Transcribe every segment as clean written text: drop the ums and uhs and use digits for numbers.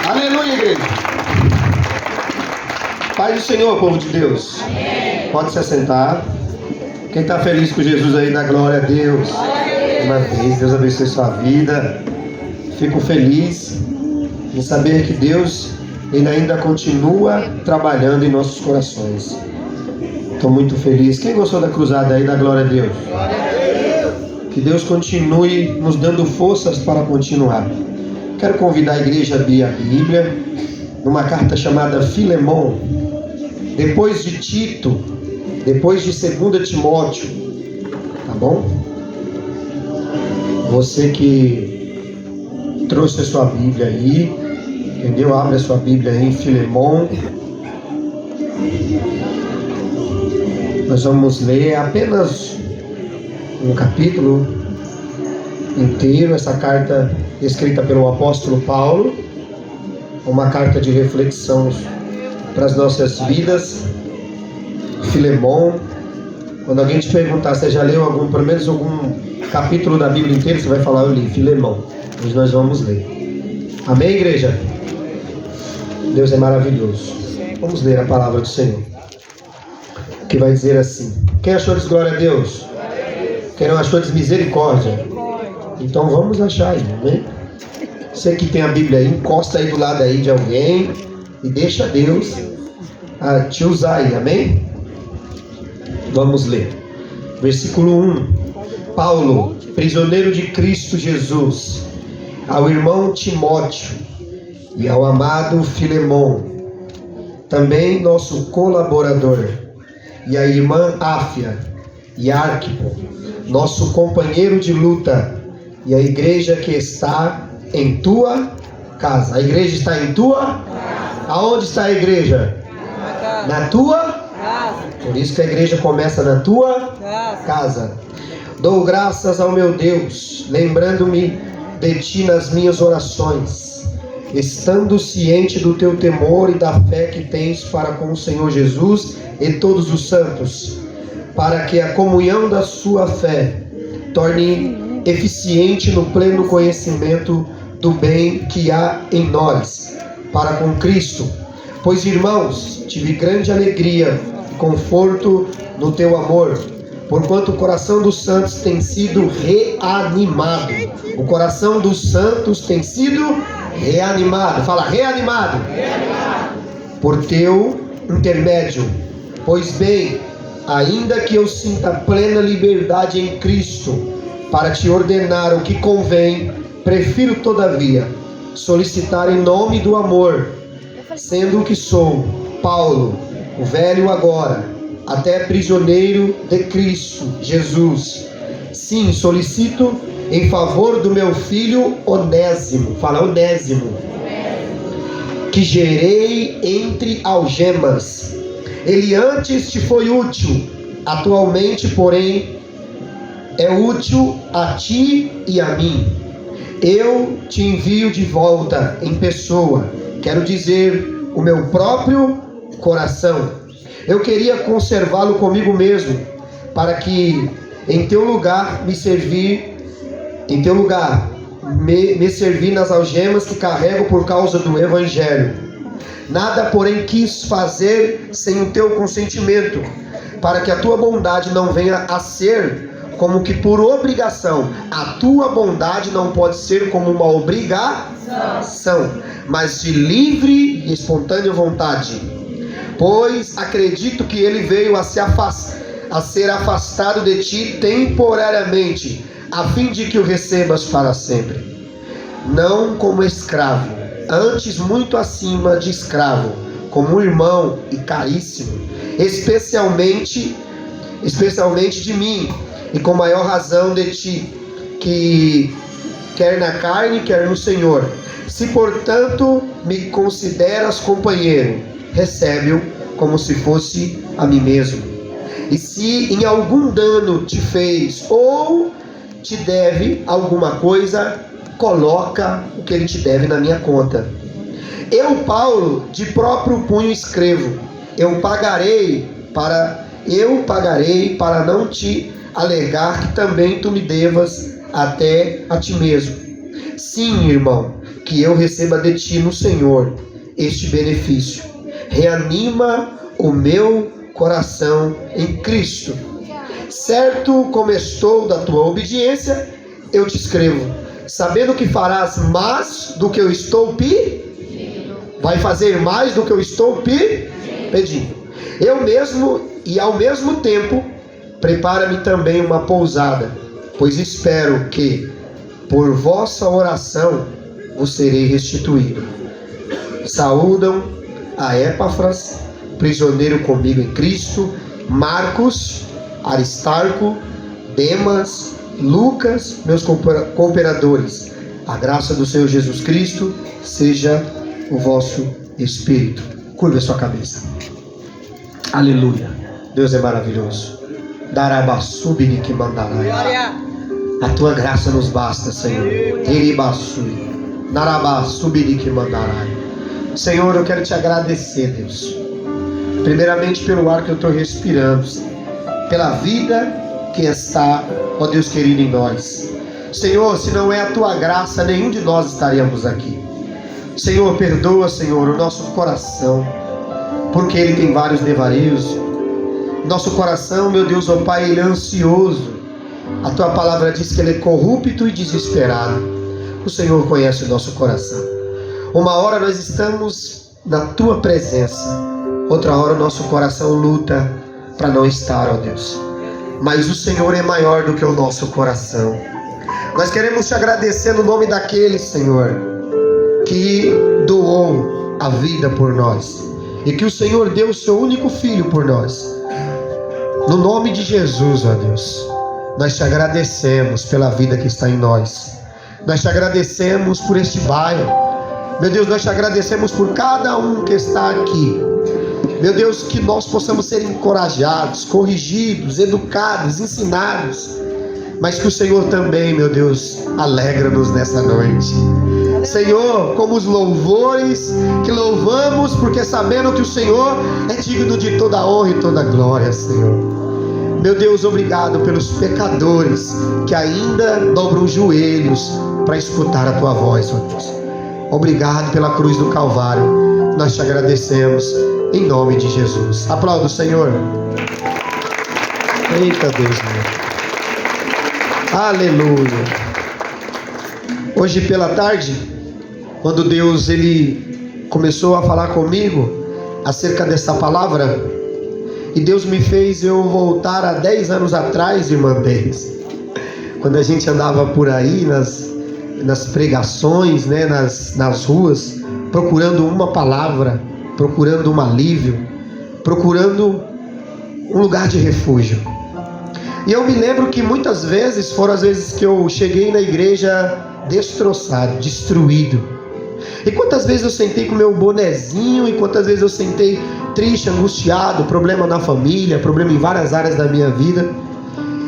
Aleluia, igreja. Paz do Senhor, povo de Deus. Amém. Pode se assentar. Quem está feliz com Jesus aí, dá glória a Deus. Uma vez, Deus abençoe sua vida. Fico feliz em saber que Deus Ele ainda continua trabalhando em nossos corações. Estou muito feliz. Quem gostou da cruzada aí, dá glória a Deus. Que Deus continue nos dando forças para continuar. Quero convidar a igreja a abrir a Bíblia numa carta chamada Filemon. Depois de Tito, depois de 2 Timóteo, tá bom? Você que trouxe a sua Bíblia aí, entendeu? Abre a sua Bíblia aí em Filemon. Nós vamos ler apenas um capítulo inteiro. Essa carta escrita pelo apóstolo Paulo, uma carta de reflexão para as nossas vidas. Filemon. Quando alguém te perguntar, você já leu pelo menos algum capítulo da Bíblia inteira, você vai falar, eu li Filemon. Hoje nós vamos ler. Amém, igreja? Deus é maravilhoso. Vamos ler a palavra do Senhor, que vai dizer assim: quem achou diz glória a Deus? Quem não achou diz misericórdia. Então vamos achar aí, amém? Você que tem a Bíblia aí, encosta aí do lado aí de alguém e deixa Deus te usar aí, amém? Vamos ler. Versículo 1. Paulo, prisioneiro de Cristo Jesus, ao irmão Timóteo e ao amado Filemon, também nosso colaborador, e a irmã Áfia e Arquipo, nosso companheiro de luta, e a igreja que está em tua casa. A igreja está em tua casa. Aonde está a igreja? Na tua casa. Por isso que a igreja começa na tua casa. Dou graças ao meu Deus, lembrando-me de ti nas minhas orações, estando ciente do teu temor e da fé que tens para com o Senhor Jesus e todos os santos, para que a comunhão da sua fé torne eficiente no pleno conhecimento do bem que há em nós, para com Cristo. Pois, irmãos, tive grande alegria e conforto no teu amor, porquanto o coração dos santos tem sido reanimado. O coração dos santos tem sido reanimado. Fala, reanimado. Reanimado. Por teu intermédio. Pois bem, ainda que eu sinta plena liberdade em Cristo para te ordenar o que convém, prefiro todavia solicitar em nome do amor, sendo o que sou, Paulo, o velho agora, até prisioneiro de Cristo Jesus. Sim, solicito em favor do meu filho Onésimo. Fala, Onésimo. Que gerei entre algemas. Ele antes te foi útil, atualmente, porém, é útil a ti e a mim. Eu te envio de volta em pessoa, quero dizer, o meu próprio coração. Eu queria conservá-lo comigo mesmo, para que em teu lugar me servir nas algemas que carrego por causa do Evangelho. Nada, porém, quis fazer sem o teu consentimento, para que a tua bondade não venha a ser como que por obrigação. A tua bondade não pode ser como uma obrigação, mas de livre e espontânea vontade. Pois acredito que ele veio a ser afastado de ti temporariamente, a fim de que o recebas para sempre. Não como escravo, antes muito acima de escravo, como um irmão e caríssimo, especialmente de mim, e com maior razão de ti, que quer na carne, quer no Senhor. Se portanto me consideras companheiro, recebe-o como se fosse a mim mesmo. E se em algum dano te fez ou te deve alguma coisa, coloca o que ele te deve na minha conta. Eu, Paulo, de próprio punho escrevo, eu pagarei para não te alegar que também tu me devas até a ti mesmo. Sim, irmão, que eu receba de ti no Senhor este benefício. Reanima o meu coração em Cristo. Certo como estou da tua obediência, eu te escrevo, sabendo que farás mais do que eu estou pedindo. Vai fazer mais do que eu estou pedindo. Eu mesmo, e ao mesmo tempo, prepara-me também uma pousada, pois espero que, por vossa oração, vos serei restituído. Saúdam a Epáfras, prisioneiro comigo em Cristo, Marcos, Aristarco, Demas, Lucas, meus cooperadores. A graça do Senhor Jesus Cristo seja o vosso espírito. Curva a sua cabeça. Aleluia. Deus é maravilhoso. Darabasubini que mandarai. A tua graça nos basta, Senhor. Iribasui. Darabasubini que mandarai. Senhor, eu quero te agradecer, Deus. Primeiramente pelo ar que eu estou respirando, pela vida que está, ó Deus querido, em nós. Senhor, se não é a tua graça, nenhum de nós estaríamos aqui. Senhor, perdoa, Senhor, o nosso coração, porque ele tem vários devaneios. Nosso coração, meu Deus, ó Pai, ele é ansioso. A tua palavra diz que ele é corrupto e desesperado. O Senhor conhece o nosso coração. Uma hora nós estamos na tua presença, outra hora o nosso coração luta para não estar, ó Deus. Mas o Senhor é maior do que o nosso coração. Nós queremos te agradecer no nome daquele, Senhor, que doou a vida por nós, e que o Senhor deu o seu único filho por nós. No nome de Jesus, ó Deus, nós te agradecemos pela vida que está em nós. Nós te agradecemos por este bairro. Meu Deus, nós te agradecemos por cada um que está aqui. Meu Deus, que nós possamos ser encorajados, corrigidos, educados, ensinados. Mas que o Senhor também, meu Deus, alegra-nos nessa noite. Senhor, como os louvores que louvamos, porque sabendo que o Senhor é digno de toda honra e toda glória, Senhor. Meu Deus, obrigado pelos pecadores que ainda dobram os joelhos para escutar a tua voz, ó Deus. Obrigado pela cruz do Calvário. Nós te agradecemos em nome de Jesus. Aplauda o Senhor. Eita Deus meu. Aleluia. Hoje pela tarde, quando Deus ele começou a falar comigo acerca dessa palavra, e Deus me fez eu voltar a 10 anos atrás, irmã Denis, quando a gente andava por aí nas pregações, né, nas ruas, procurando uma palavra, procurando um alívio, procurando um lugar de refúgio. E eu me lembro que muitas vezes foram as vezes que eu cheguei na igreja destroçado, destruído. E quantas vezes eu sentei com meu bonezinho, e quantas vezes eu sentei triste, angustiado, problema na família, problema em várias áreas da minha vida.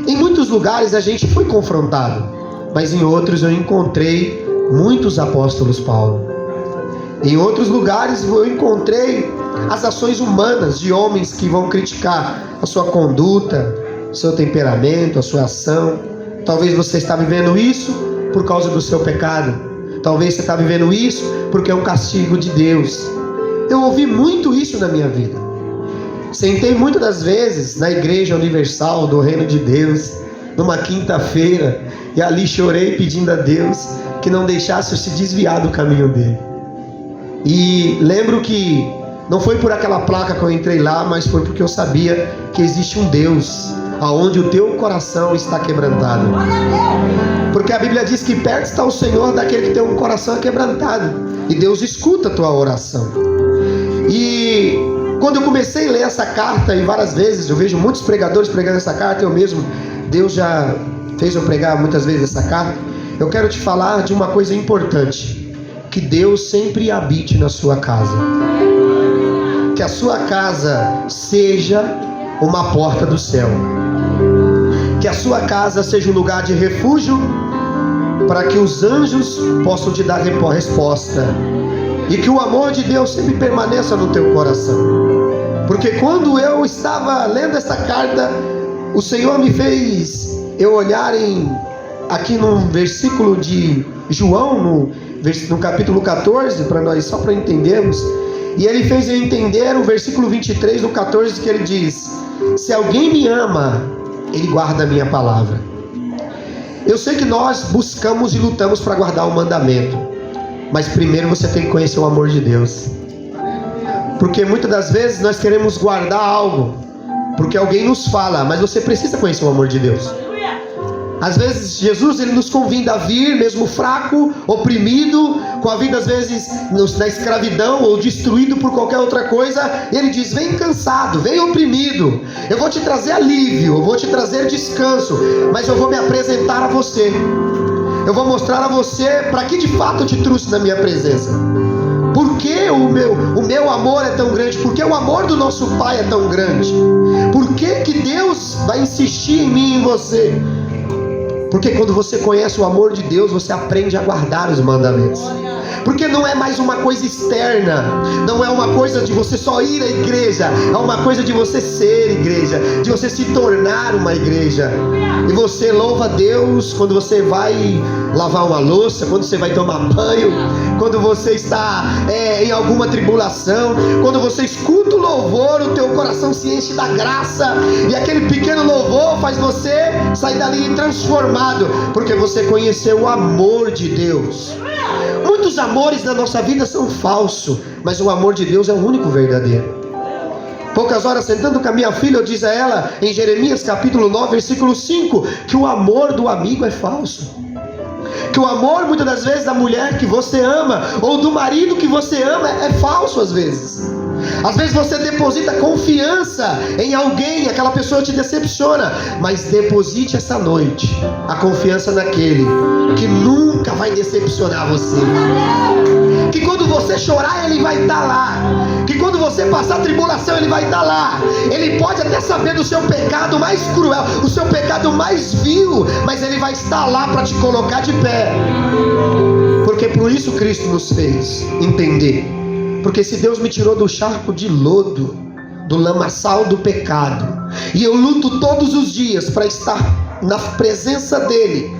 Em muitos lugares a gente foi confrontado, mas em outros eu encontrei muitos apóstolos Paulo. Em outros lugares eu encontrei as ações humanas de homens que vão criticar a sua conduta, o seu temperamento, a sua ação. Talvez você está vivendo isso por causa do seu pecado. Talvez você está vivendo isso porque é um castigo de Deus. Eu ouvi muito isso na minha vida. Sentei muitas das vezes na Igreja Universal do Reino de Deus, numa quinta-feira, e ali chorei pedindo a Deus que não deixasse eu se desviar do caminho dele. E lembro que não foi por aquela placa que eu entrei lá, mas foi porque eu sabia que existe um Deus aonde o teu coração está quebrantado. Porque a Bíblia diz que perto está o Senhor daquele que tem um coração quebrantado, e Deus escuta a tua oração. E quando eu comecei a ler essa carta, e várias vezes eu vejo muitos pregadores pregando essa carta, eu mesmo, Deus já fez eu pregar muitas vezes essa carta. Eu quero te falar de uma coisa importante: que Deus sempre habite na sua casa. Que a sua casa seja uma porta do céu. Que a sua casa seja um lugar de refúgio, para que os anjos possam te dar resposta. E que o amor de Deus sempre permaneça no teu coração. Porque quando eu estava lendo essa carta, o Senhor me fez eu olhar aqui num versículo de João, no capítulo 14, só para entendermos. E ele fez eu entender o versículo 23 do 14, que ele diz: se alguém me ama, ele guarda a minha palavra. Eu sei que nós buscamos e lutamos para guardar o mandamento, mas primeiro você tem que conhecer o amor de Deus. Porque muitas das vezes nós queremos guardar algo porque alguém nos fala, mas você precisa conhecer o amor de Deus. Às vezes Jesus ele nos convida a vir, mesmo fraco, oprimido, com a vida às vezes na escravidão ou destruído por qualquer outra coisa. Ele diz: vem cansado, vem oprimido, eu vou te trazer alívio, eu vou te trazer descanso, mas eu vou me apresentar a você, eu vou mostrar a você para que de fato eu te trouxe na minha presença. Por que o meu amor é tão grande? Por que o amor do nosso Pai é tão grande? Por que Deus vai insistir em mim e em você? Porque quando você conhece o amor de Deus, você aprende a guardar os mandamentos. Porque não é mais uma coisa externa, não é uma coisa de você só ir à igreja, é uma coisa de você ser igreja, de você se tornar uma igreja. E você louva a Deus quando você vai lavar uma louça, quando você vai tomar banho, quando você está em alguma tribulação, quando você escuta o louvor, o teu coração se enche da graça, e aquele pequeno louvor faz você sair dali transformado, porque você conheceu o amor de Deus. Muitos amores na nossa vida são falsos, mas o amor de Deus é o único verdadeiro. Poucas horas sentando com a minha filha, eu disse a ela, em Jeremias capítulo 9, versículo 5, que o amor do amigo é falso. Que o amor, muitas das vezes, da mulher que você ama, ou do marido que você ama, é falso às vezes. Às vezes você deposita confiança em alguém, aquela pessoa te decepciona, mas deposite essa noite a confiança naquele que nunca vai decepcionar você. Que quando você chorar, ele vai estar lá. Que quando você passar tribulação, ele vai estar lá. Ele pode até saber do seu pecado mais cruel, o seu pecado mais vil, mas ele vai estar lá para te colocar de pé. Porque por isso Cristo nos fez entender. Porque se Deus me tirou do charco de lodo, do lamaçal do pecado, e eu luto todos os dias para estar na presença dele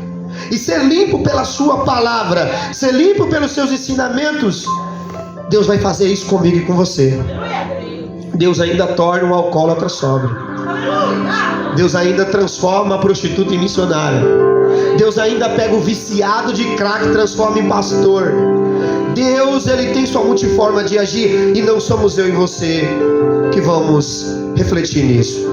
e ser limpo pela sua palavra, ser limpo pelos seus ensinamentos, Deus vai fazer isso comigo e com você. Deus ainda torna um alcoólatra sóbrio. Deus ainda transforma a prostituta em missionária. Deus ainda pega o viciado de crack e transforma em pastor. Deus, ele tem sua multiforma de agir, e não somos eu e você que vamos refletir nisso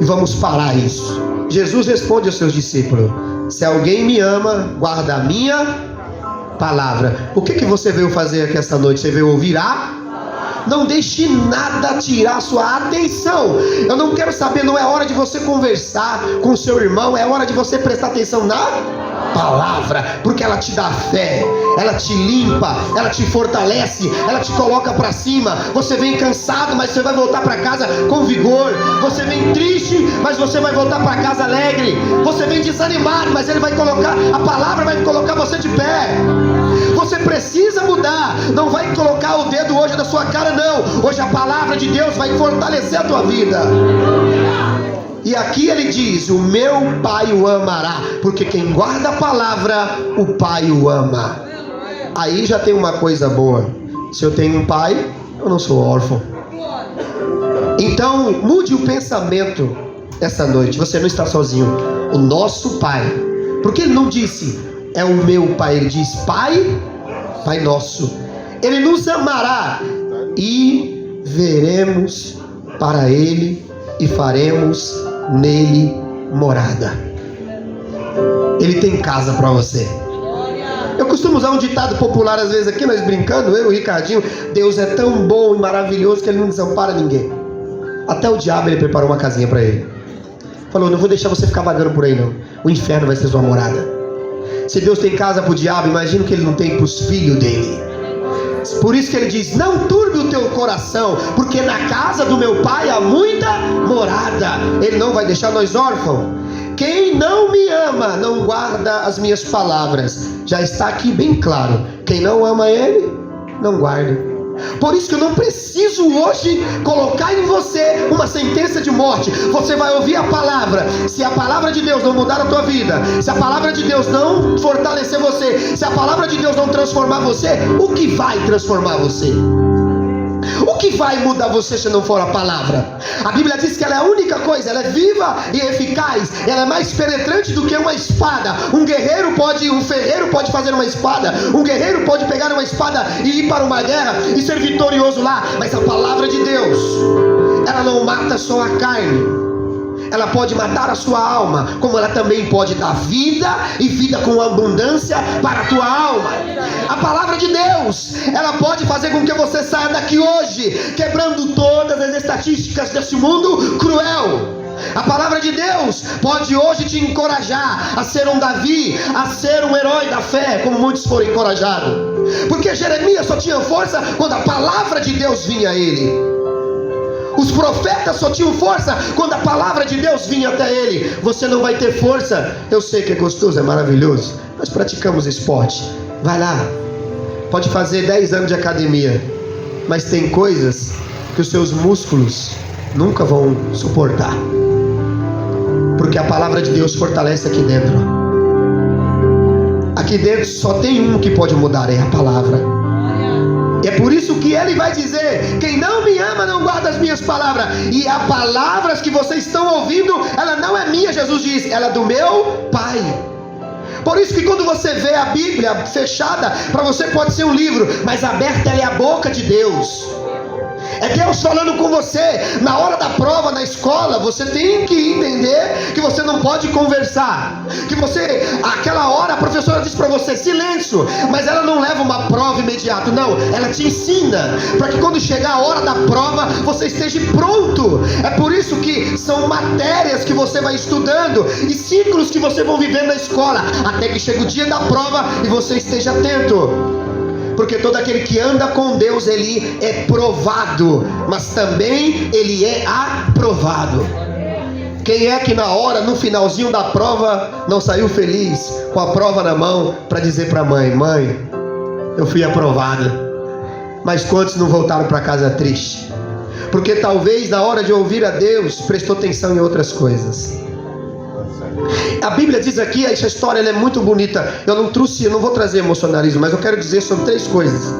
e vamos parar isso. Jesus responde aos seus discípulos: se alguém me ama, guarda a minha palavra. O que você veio fazer aqui esta noite? Você veio ouvir Não deixe nada tirar sua atenção. Eu não quero saber, não é hora de você conversar com o seu irmão, é hora de você prestar atenção na palavra, porque ela te dá fé, ela te limpa, ela te fortalece, ela te coloca para cima. Você vem cansado, mas você vai voltar para casa com vigor. Você vem triste, mas você vai voltar para casa alegre. Você vem desanimado, mas ele vai colocar, a palavra vai colocar você de pé. Você precisa mudar. Não vai colocar o dedo hoje na sua cara, não. Hoje a palavra de Deus vai fortalecer a tua vida. E aqui ele diz: o meu Pai o amará, porque quem guarda a palavra, o Pai o ama. Aí já tem uma coisa boa. Se eu tenho um pai, eu não sou órfão. Então mude o pensamento essa noite. Você não está sozinho. O nosso Pai, porque ele não disse é o meu Pai, ele diz Pai, Pai nosso. Ele nos amará e veremos para ele e faremos nele morada. Ele tem casa para você. Eu costumo usar um ditado popular às vezes aqui, nós brincando, eu e o Ricardinho: Deus é tão bom e maravilhoso que ele não desampara ninguém. Até o diabo ele preparou uma casinha para ele. Falou: não vou deixar você ficar vagando por aí não. O inferno vai ser sua morada. Se Deus tem casa para o diabo, imagina que ele não tem para os filhos dele. Por isso que ele diz: não turbe o teu coração, porque na casa do meu Pai há muita morada. Ele não vai deixar nós órfãos. Quem não me ama não guarda as minhas palavras. Já está aqui bem claro: quem não ama ele, não guarda. Por isso que eu não preciso hoje colocar em você uma sentença de morte. Você vai ouvir a palavra. Se a palavra de Deus não mudar a tua vida, se a palavra de Deus não fortalecer você, se a palavra de Deus não transformar você, o que vai transformar você? O que vai mudar você se não for a palavra? A Bíblia diz que ela é a única coisa, ela é viva e eficaz, ela é mais penetrante do que uma espada. Um ferreiro pode fazer uma espada, um guerreiro pode pegar uma espada e ir para uma guerra e ser vitorioso lá, mas a palavra de Deus, ela não mata só a carne, ela pode matar a sua alma, como ela também pode dar vida, e vida com abundância para a tua alma. A palavra de Deus, ela pode fazer com que você saia daqui hoje, quebrando todas as estatísticas desse mundo cruel. A palavra de Deus pode hoje te encorajar a ser um Davi, a ser um herói da fé, como muitos foram encorajados. Porque Jeremias só tinha força quando a palavra de Deus vinha a ele. Os profetas só tinham força quando a palavra de Deus vinha até ele. Você não vai ter força. Eu sei que é gostoso, é maravilhoso. Nós praticamos esporte. Vai lá. Pode fazer 10 anos de academia, mas tem coisas que os seus músculos nunca vão suportar, porque a palavra de Deus fortalece aqui dentro. Aqui dentro só tem um que pode mudar, é a palavra. E é por isso que ele vai dizer: quem não me ama não guarda as minhas palavras. E as palavras que vocês estão ouvindo, ela não é minha, Jesus diz, ela é do meu Pai. Por isso que quando você vê a Bíblia fechada, para você pode ser um livro, mas aberta ela é a boca de Deus. É Deus falando com você. Na hora da prova, na escola, você tem que entender que você não pode conversar, que você, aquela hora a professora diz para você silêncio, mas ela não leva uma prova imediata, não, ela te ensina, para que quando chegar a hora da prova, você esteja pronto. É por isso que são matérias que você vai estudando e ciclos que você vai vivendo na escola, até que chega o dia da prova e você esteja atento. Porque todo aquele que anda com Deus, ele é provado, mas também ele é aprovado. Quem é que na hora, no finalzinho da prova, não saiu feliz, com a prova na mão, para dizer para a mãe: mãe, eu fui aprovada? Mas quantos não voltaram para casa triste? Porque talvez na hora de ouvir a Deus, prestou atenção em outras coisas. A Bíblia diz aqui, essa história ela é muito bonita. Eu não vou trazer emocionalismo, mas eu quero dizer sobre 3 coisas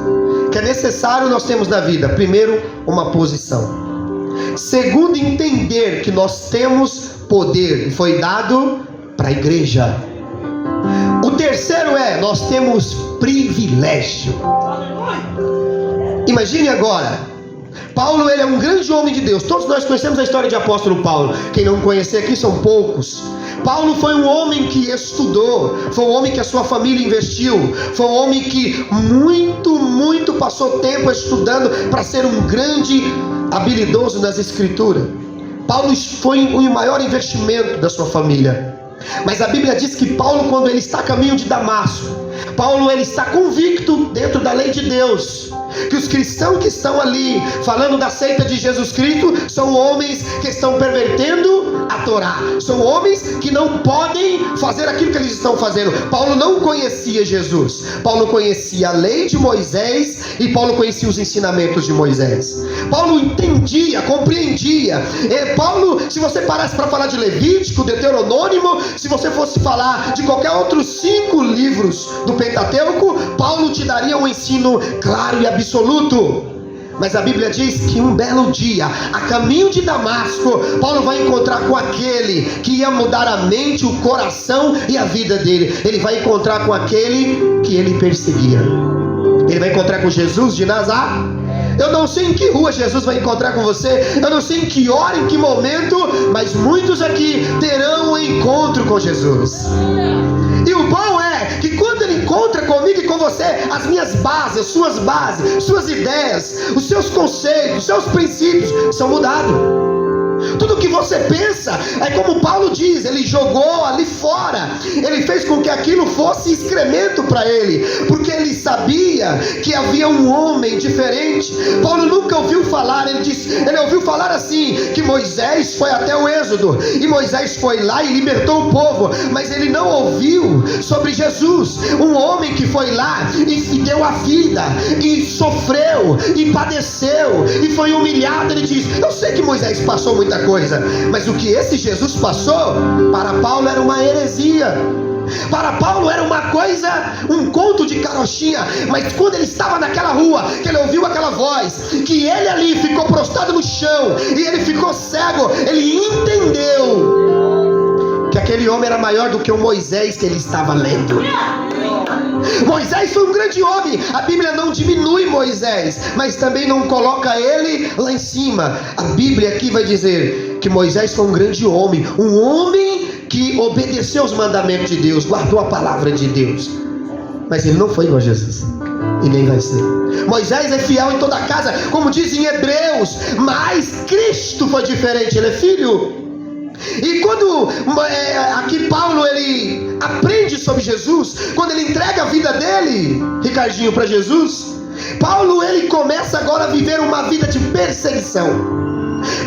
que é necessário nós temos na vida. Primeiro, uma posição. Segundo, entender que nós temos poder e foi dado para a igreja. O terceiro nós temos privilégio. Imagine agora, Paulo, ele é um grande homem de Deus. Todos nós conhecemos a história de apóstolo Paulo. Quem não conhecer aqui são poucos. Paulo foi um homem que estudou, foi um homem que a sua família investiu, foi um homem que muito passou tempo estudando para ser um grande habilidoso nas escrituras. Paulo foi o maior investimento da sua família. Mas a Bíblia diz que Paulo, quando ele está a caminho de Damasco, Paulo ele está convicto dentro da lei de Deus, que os cristãos que estão ali falando da seita de Jesus Cristo são homens que estão pervertendo a Torá, são homens que não podem fazer aquilo que eles estão fazendo. Paulo não conhecia Jesus, Paulo conhecia a lei de Moisés e Paulo conhecia os ensinamentos de Moisés. Paulo entendia, compreendia. Paulo, se você parasse para falar de Levítico, Deuteronômio, se você fosse falar de qualquer outros 5 livros do Pentateuco, Paulo te daria um ensino claro e absoluto. Mas a Bíblia diz que um belo dia, a caminho de Damasco, Paulo vai encontrar com aquele que ia mudar a mente, o coração e a vida dele. Ele vai encontrar com aquele que ele perseguia. Ele vai encontrar com Jesus de Nazaré. Eu não sei em que rua Jesus vai encontrar com você, eu não sei em que hora, em que momento, mas muitos aqui terão um encontro com Jesus. E o bom é que quando ele encontra comigo e com você, as minhas bases, suas ideias, os seus conceitos, os seus princípios são mudados. tudo que você pensa. É como Paulo diz, ele jogou ali fora, ele fez com que aquilo fosse excremento para ele, porque ele sabia que havia um homem diferente. Paulo nunca ouviu falar, ele ouviu falar assim, que Moisés foi até o Êxodo, e Moisés foi lá e libertou o povo, mas ele não ouviu sobre Jesus, um homem que foi lá e deu a vida, e sofreu, e padeceu, e foi humilhado. Ele diz: eu sei que Moisés passou muita coisa, mas o que esse Jesus passou, para Paulo era uma heresia. Para Paulo era uma coisa, um conto de carochinha. Mas quando ele estava naquela rua, que ele ouviu aquela voz, que ele ali ficou prostrado no chão, e ele ficou cego, ele entendeu que aquele homem era maior do que o Moisés que ele estava lendo. Moisés foi um grande homem. A Bíblia não diminui Moisés, mas também não coloca ele lá em cima. A Bíblia aqui vai dizer que Moisés foi um grande homem, um homem que obedeceu os mandamentos de Deus, guardou a palavra de Deus, mas ele não foi igual a Jesus, e nem vai ser. Moisés é fiel em toda a casa, como diz em Hebreus, mas Cristo foi diferente, ele é filho. E quando aqui Paulo ele aprende sobre Jesus, quando ele entrega a vida dele, Ricardinho, para Jesus, Paulo ele começa agora a viver uma vida de perseguição.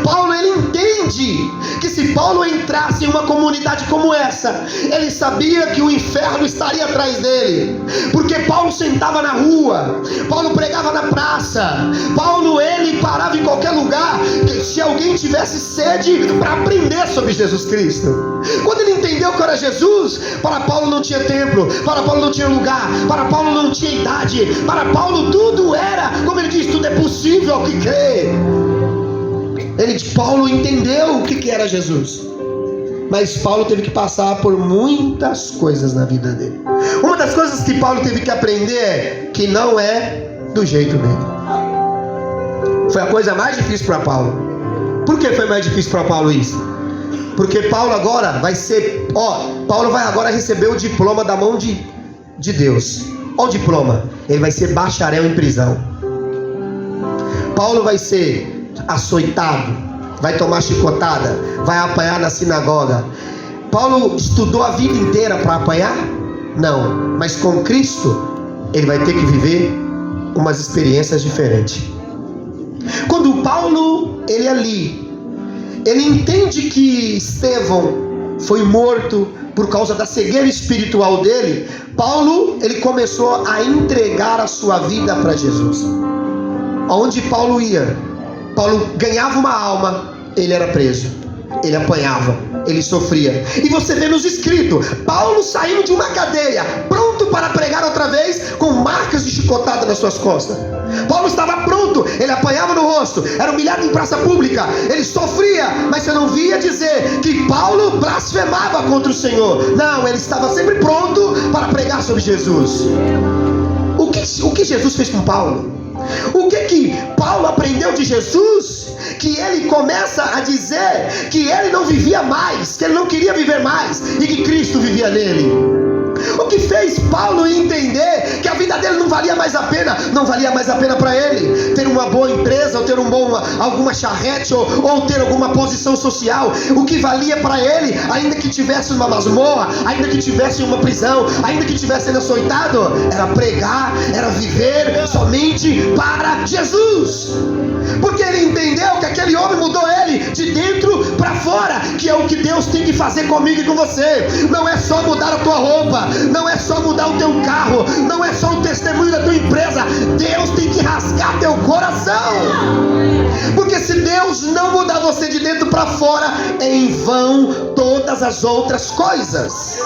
Paulo ele entende que se Paulo entrasse em uma comunidade como essa, ele sabia que o inferno estaria atrás dele, porque Paulo sentava na rua, Paulo pregava na praça, Paulo ele parava em qualquer lugar, se alguém tivesse sede para aprender sobre Jesus Cristo. Quando ele entendeu que era Jesus, para Paulo não tinha templo, para Paulo não tinha lugar, para Paulo não tinha idade, para Paulo tudo era, como ele diz, tudo é possível ao que crê. Paulo entendeu o que era Jesus, mas Paulo teve que passar por muitas coisas na vida dele. Uma das coisas que Paulo teve que aprender é que não é do jeito dele. Foi a coisa mais difícil para Paulo. Por que foi mais difícil para Paulo isso? Porque Paulo agora vai ser, Paulo vai agora receber o diploma da mão de Deus. Olha o diploma, ele vai ser bacharel em prisão. Paulo vai ser açoitado, vai tomar chicotada, vai apanhar na sinagoga. Paulo estudou a vida inteira para apanhar? Não, mas com Cristo ele vai ter que viver umas experiências diferentes. Quando Paulo ele entende que Estevão foi morto por causa da cegueira espiritual dele, Paulo ele começou a entregar a sua vida para Jesus. Aonde Paulo ia, Paulo ganhava uma alma, ele era preso, ele apanhava, ele sofria. E você vê nos escritos, Paulo saindo de uma cadeia, pronto para pregar outra vez, com marcas de chicotada nas suas costas. Paulo estava pronto, ele apanhava no rosto, era humilhado em praça pública, ele sofria, mas você não via dizer que Paulo blasfemava contra o Senhor. Não, ele estava sempre pronto para pregar sobre Jesus. O que Jesus fez com Paulo? O que Paulo aprendeu de Jesus? Que ele começa a dizer que ele não vivia mais, que ele não queria viver mais, e que Cristo vivia nele. O que fez Paulo entender que a vida dele não valia mais a pena? Não valia mais a pena para ele ter uma boa empresa, ou ter alguma charrete, ou ter alguma posição social. O que valia para ele, ainda que tivesse uma masmorra, ainda que tivesse uma prisão, ainda que tivesse ele açoitado, era pregar, era viver somente para Jesus. Porque ele entendeu que aquele homem mudou ele de dentro para fora, que é o que Deus tem que fazer comigo e com você. Não é só mudar a tua roupa, não é só mudar o teu carro, não é só o testemunho da tua empresa. Deus tem que rasgar teu coração, porque se Deus não mudar você de dentro para fora, é em vão todas as outras coisas.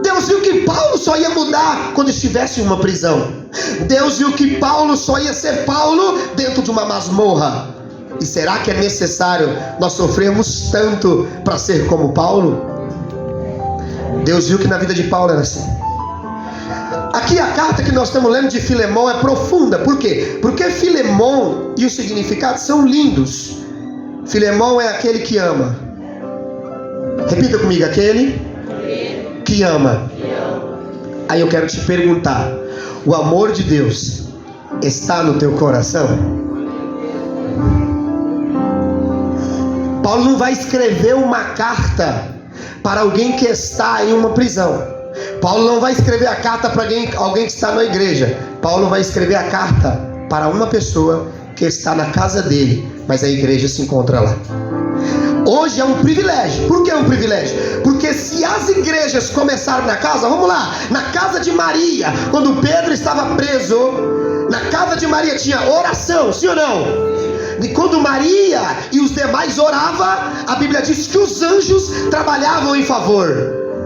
Deus viu que Paulo só ia mudar quando estivesse em uma prisão. Deus viu que Paulo só ia ser Paulo dentro de uma masmorra. E será que é necessário nós sofrermos tanto para ser como Paulo? Deus viu que na vida de Paulo era assim. Aqui a carta que nós estamos lendo de Filemão é profunda. Por quê? Porque Filemão e o significado são lindos. Filemão é aquele que ama. Repita comigo, aquele que ama. Aí eu quero te perguntar: o amor de Deus está no teu coração? Paulo não vai escrever uma carta para alguém que está em uma prisão. Paulo não vai escrever a carta para alguém que está na igreja. Paulo vai escrever a carta para uma pessoa que está na casa dele, mas a igreja se encontra lá. Hoje é um privilégio. Por que é um privilégio? Porque se as igrejas começarem na casa, vamos lá, na casa de Maria, quando Pedro estava preso, na casa de Maria tinha oração, sim ou não? E quando Maria e os demais oravam, a Bíblia diz que os anjos trabalhavam em favor.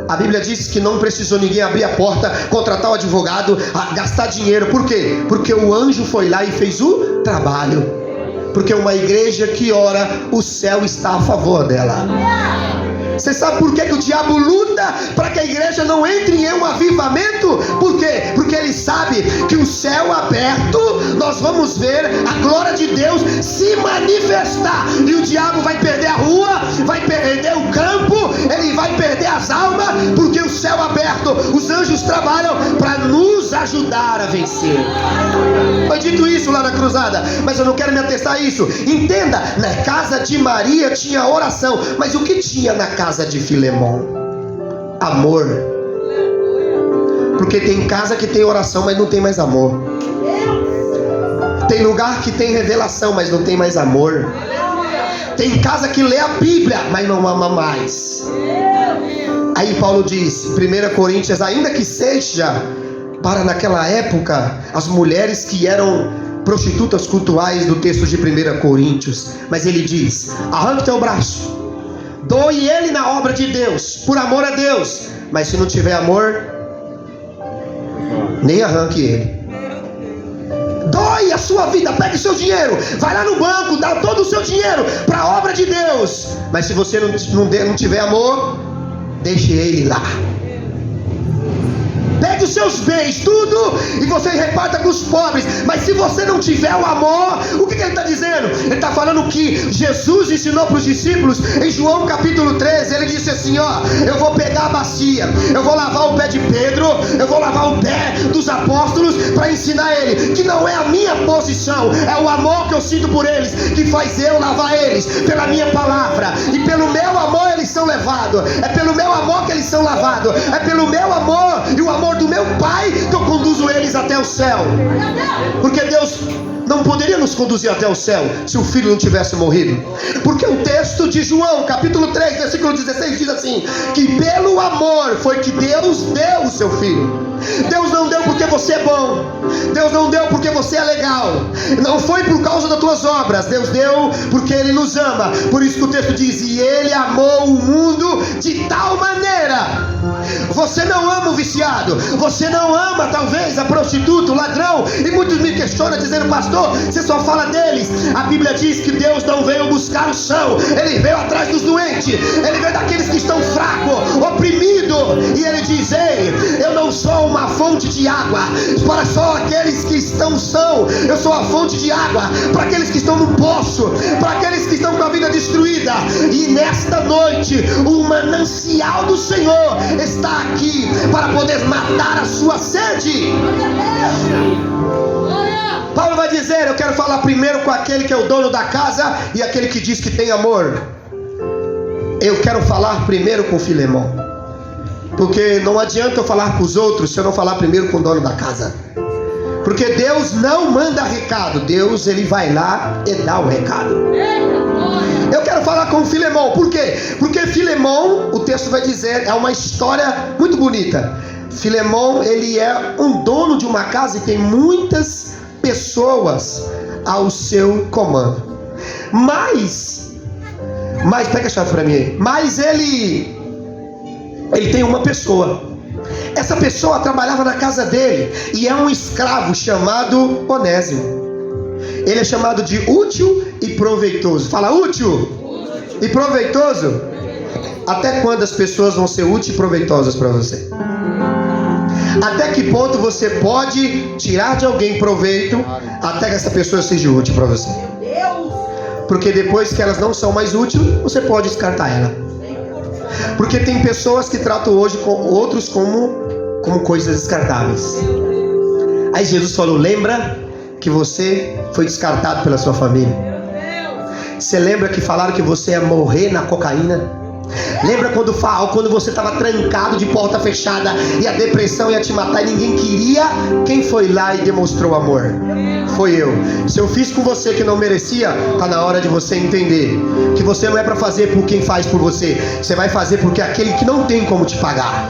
A Bíblia diz que não precisou ninguém abrir a porta, contratar o advogado, gastar dinheiro. Por quê? Porque o anjo foi lá e fez o trabalho. Porque uma igreja que ora, o céu está a favor dela. Você sabe por que o diabo luta para que a igreja não entre em um avivamento? Por quê? Porque ele sabe que o céu aberto, nós vamos ver a glória de Deus se manifestar. E o diabo vai perder a rua, vai perder o campo, ele vai perder as almas, porque o céu aberto, os anjos trabalham para nos ajudar a vencer. Foi dito isso lá na cruzada, mas eu não quero me atestar a isso. Entenda, na casa de Maria tinha oração, mas o que tinha na casa de Filemão? Amor. Porque tem casa que tem oração, mas não tem mais amor. Tem lugar que tem revelação, mas não tem mais amor. Tem casa que lê a Bíblia, mas não ama mais. Aí Paulo diz, 1 Coríntios, ainda que seja para naquela época as mulheres que eram prostitutas cultuais do texto de 1 Coríntios, mas ele diz, arranque teu braço, doe ele na obra de Deus, por amor a Deus, mas se não tiver amor, nem arranque ele. Doe a sua vida, pegue o seu dinheiro, vai lá no banco, dá todo o seu dinheiro para a obra de Deus, mas se você não tiver amor, deixe ele lá. Pegue os seus bens, tudo, e você reparta com os pobres. Mas se você não tiver o amor, o que ele está dizendo? Ele está falando que Jesus ensinou para os discípulos em João capítulo 13. Ele disse assim, ó, eu vou pegar a bacia, eu vou lavar o pé de Pedro, eu vou lavar o pé dos apóstolos, para ensinar ele que não é a minha posição, é o amor que eu sinto por eles, que faz eu lavar eles, pela minha palavra, e pelo meu amor eles são levados, é pelo meu amor que eles são lavados, é pelo meu amor e o amor do meu Pai que eu conduzo eles até o céu. Porque Deus não poderia nos conduzir até o céu se o filho não tivesse morrido. Porque o texto de João capítulo 3 versículo 16 diz assim, que pelo amor foi que Deus deu o seu filho. Deus não deu porque você é bom, Deus não deu porque você é legal, não foi por causa das tuas obras, Deus deu porque Ele nos ama. Por isso que o texto diz, e Ele amou o mundo de tal maneira. Você não ama o viciado, você não ama talvez a prostituta, o ladrão, e muitos me questionam dizendo, pastor, você só fala deles. A Bíblia diz que Deus não veio buscar o são, Ele veio atrás dos doentes, Ele veio daqueles que estão fracos, oprimidos, e Ele diz, ei, eu não sou uma fonte de água para só aqueles que estão são, eu sou a fonte de água para aqueles que estão no poço, para aqueles que estão com a vida destruída. E nesta noite o manancial do Senhor está aqui para poder matar a sua sede. Paulo vai dizer, eu quero falar primeiro com aquele que é o dono da casa e aquele que diz que tem amor. Eu quero falar primeiro com Filemão, porque não adianta eu falar com os outros se eu não falar primeiro com o dono da casa. Porque Deus não manda recado, Deus ele vai lá e dá o recado. Eu quero falar com Filemão, por quê? Porque Filemão, o texto vai dizer, é uma história muito bonita. Filemão, ele é um dono de uma casa e tem muitas pessoas ao seu comando. Mas pega a chave para mim aí. Mas ele tem uma pessoa. Essa pessoa trabalhava na casa dele e é um escravo chamado Onésimo. Ele é chamado de útil e proveitoso. Fala útil e proveitoso. Até quando as pessoas vão ser úteis e proveitosas para você? Até que ponto você pode tirar de alguém proveito até que essa pessoa seja útil para você? Porque depois que elas não são mais úteis, você pode descartar ela. Porque tem pessoas que tratam hoje com outros como coisas descartáveis. Aí Jesus falou, lembra que você foi descartado pela sua família, Você lembra que falaram que você ia morrer na cocaína? Lembra quando você estava trancado de porta fechada e a depressão ia te matar e ninguém queria? Quem foi lá e demonstrou amor? Foi eu. Se eu fiz com você que não merecia, tá na hora de você entender que você não é para fazer por quem faz por você. Você vai fazer porque é aquele que não tem como te pagar.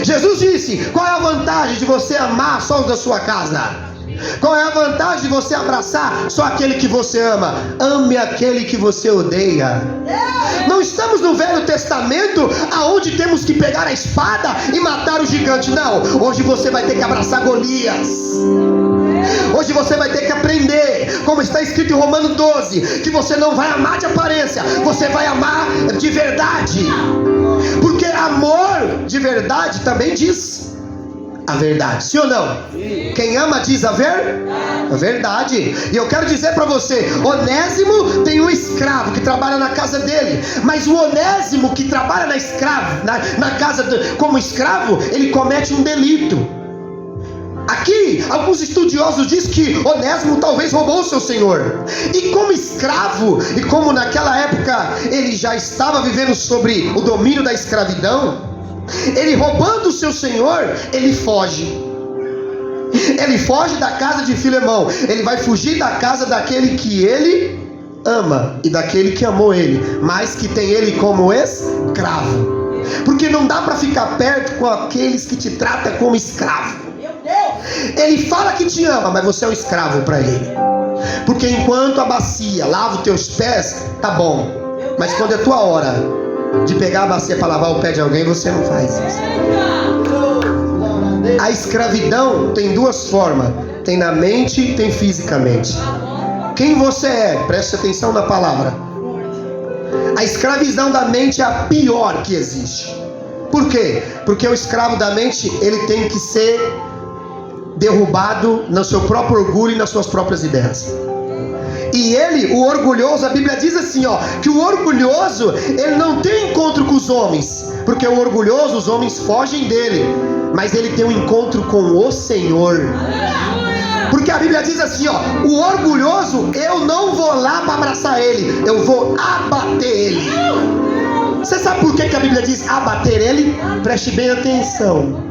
Jesus disse: qual é a vantagem de você amar só os da sua casa? Qual é a vantagem de você abraçar só aquele que você ama? Ame aquele que você odeia. Não estamos no Velho Testamento, aonde temos que pegar a espada e matar o gigante. Não, hoje você vai ter que abraçar Golias. Hoje você vai ter que aprender, como está escrito em Romanos 12, que você não vai amar de aparência, você vai amar de verdade. Porque amor de verdade também diz a verdade, sim ou não? Quem ama diz a verdade. E eu quero dizer para você, Onésimo tem um escravo que trabalha na casa dele, mas o Onésimo que trabalha na casa como escravo, ele comete um delito. Aqui, alguns estudiosos dizem que Onésimo talvez roubou seu senhor. E como escravo, e como naquela época ele já estava vivendo sobre o domínio da escravidão, ele roubando o seu senhor, ele foge. Ele foge da casa de Filemão. Ele vai fugir da casa daquele que ele ama e daquele que amou ele, mas que tem ele como escravo. Porque não dá para ficar perto com aqueles que te tratam como escravo. Ele fala que te ama, mas você é um escravo para ele. Porque enquanto a bacia lava os teus pés, tá bom, mas quando é tua hora de pegar a bacia para lavar o pé de alguém, você não faz isso. A escravidão tem duas formas: tem na mente e tem fisicamente. Quem você é? Preste atenção na palavra. A escravidão da mente é a pior que existe. Por quê? Porque o escravo da mente, ele tem que ser derrubado no seu próprio orgulho e nas suas próprias ideias. E ele, o orgulhoso, a Bíblia diz assim, que o orgulhoso, ele não tem encontro com os homens, porque o orgulhoso, os homens fogem dele, mas ele tem um encontro com o Senhor. Porque a Bíblia diz assim, o orgulhoso, eu não vou lá para abraçar ele, eu vou abater ele. Você sabe por que a Bíblia diz abater ele? Preste bem atenção.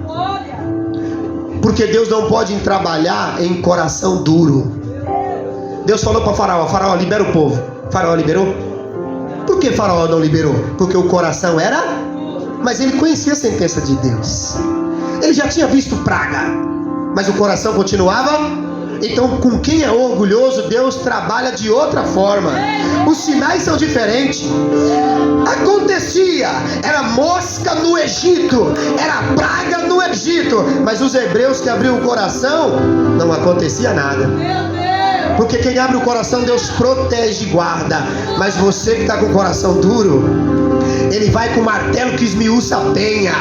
Porque Deus não pode trabalhar em coração duro. Deus falou para Faraó: Faraó, libera o povo. Faraó liberou? Por que Faraó não liberou? Porque o coração era... Mas ele conhecia a sentença de Deus. Ele já tinha visto praga, mas o coração continuava. Então, com quem é orgulhoso, Deus trabalha de outra forma. Os sinais são diferentes. Acontecia, era mosca no Egito, era praga no Egito, mas os hebreus que abriam o coração, não acontecia nada. Porque quem abre o coração, Deus protege e guarda. Mas você que está com o coração duro, ele vai com o martelo que esmiuça a penha.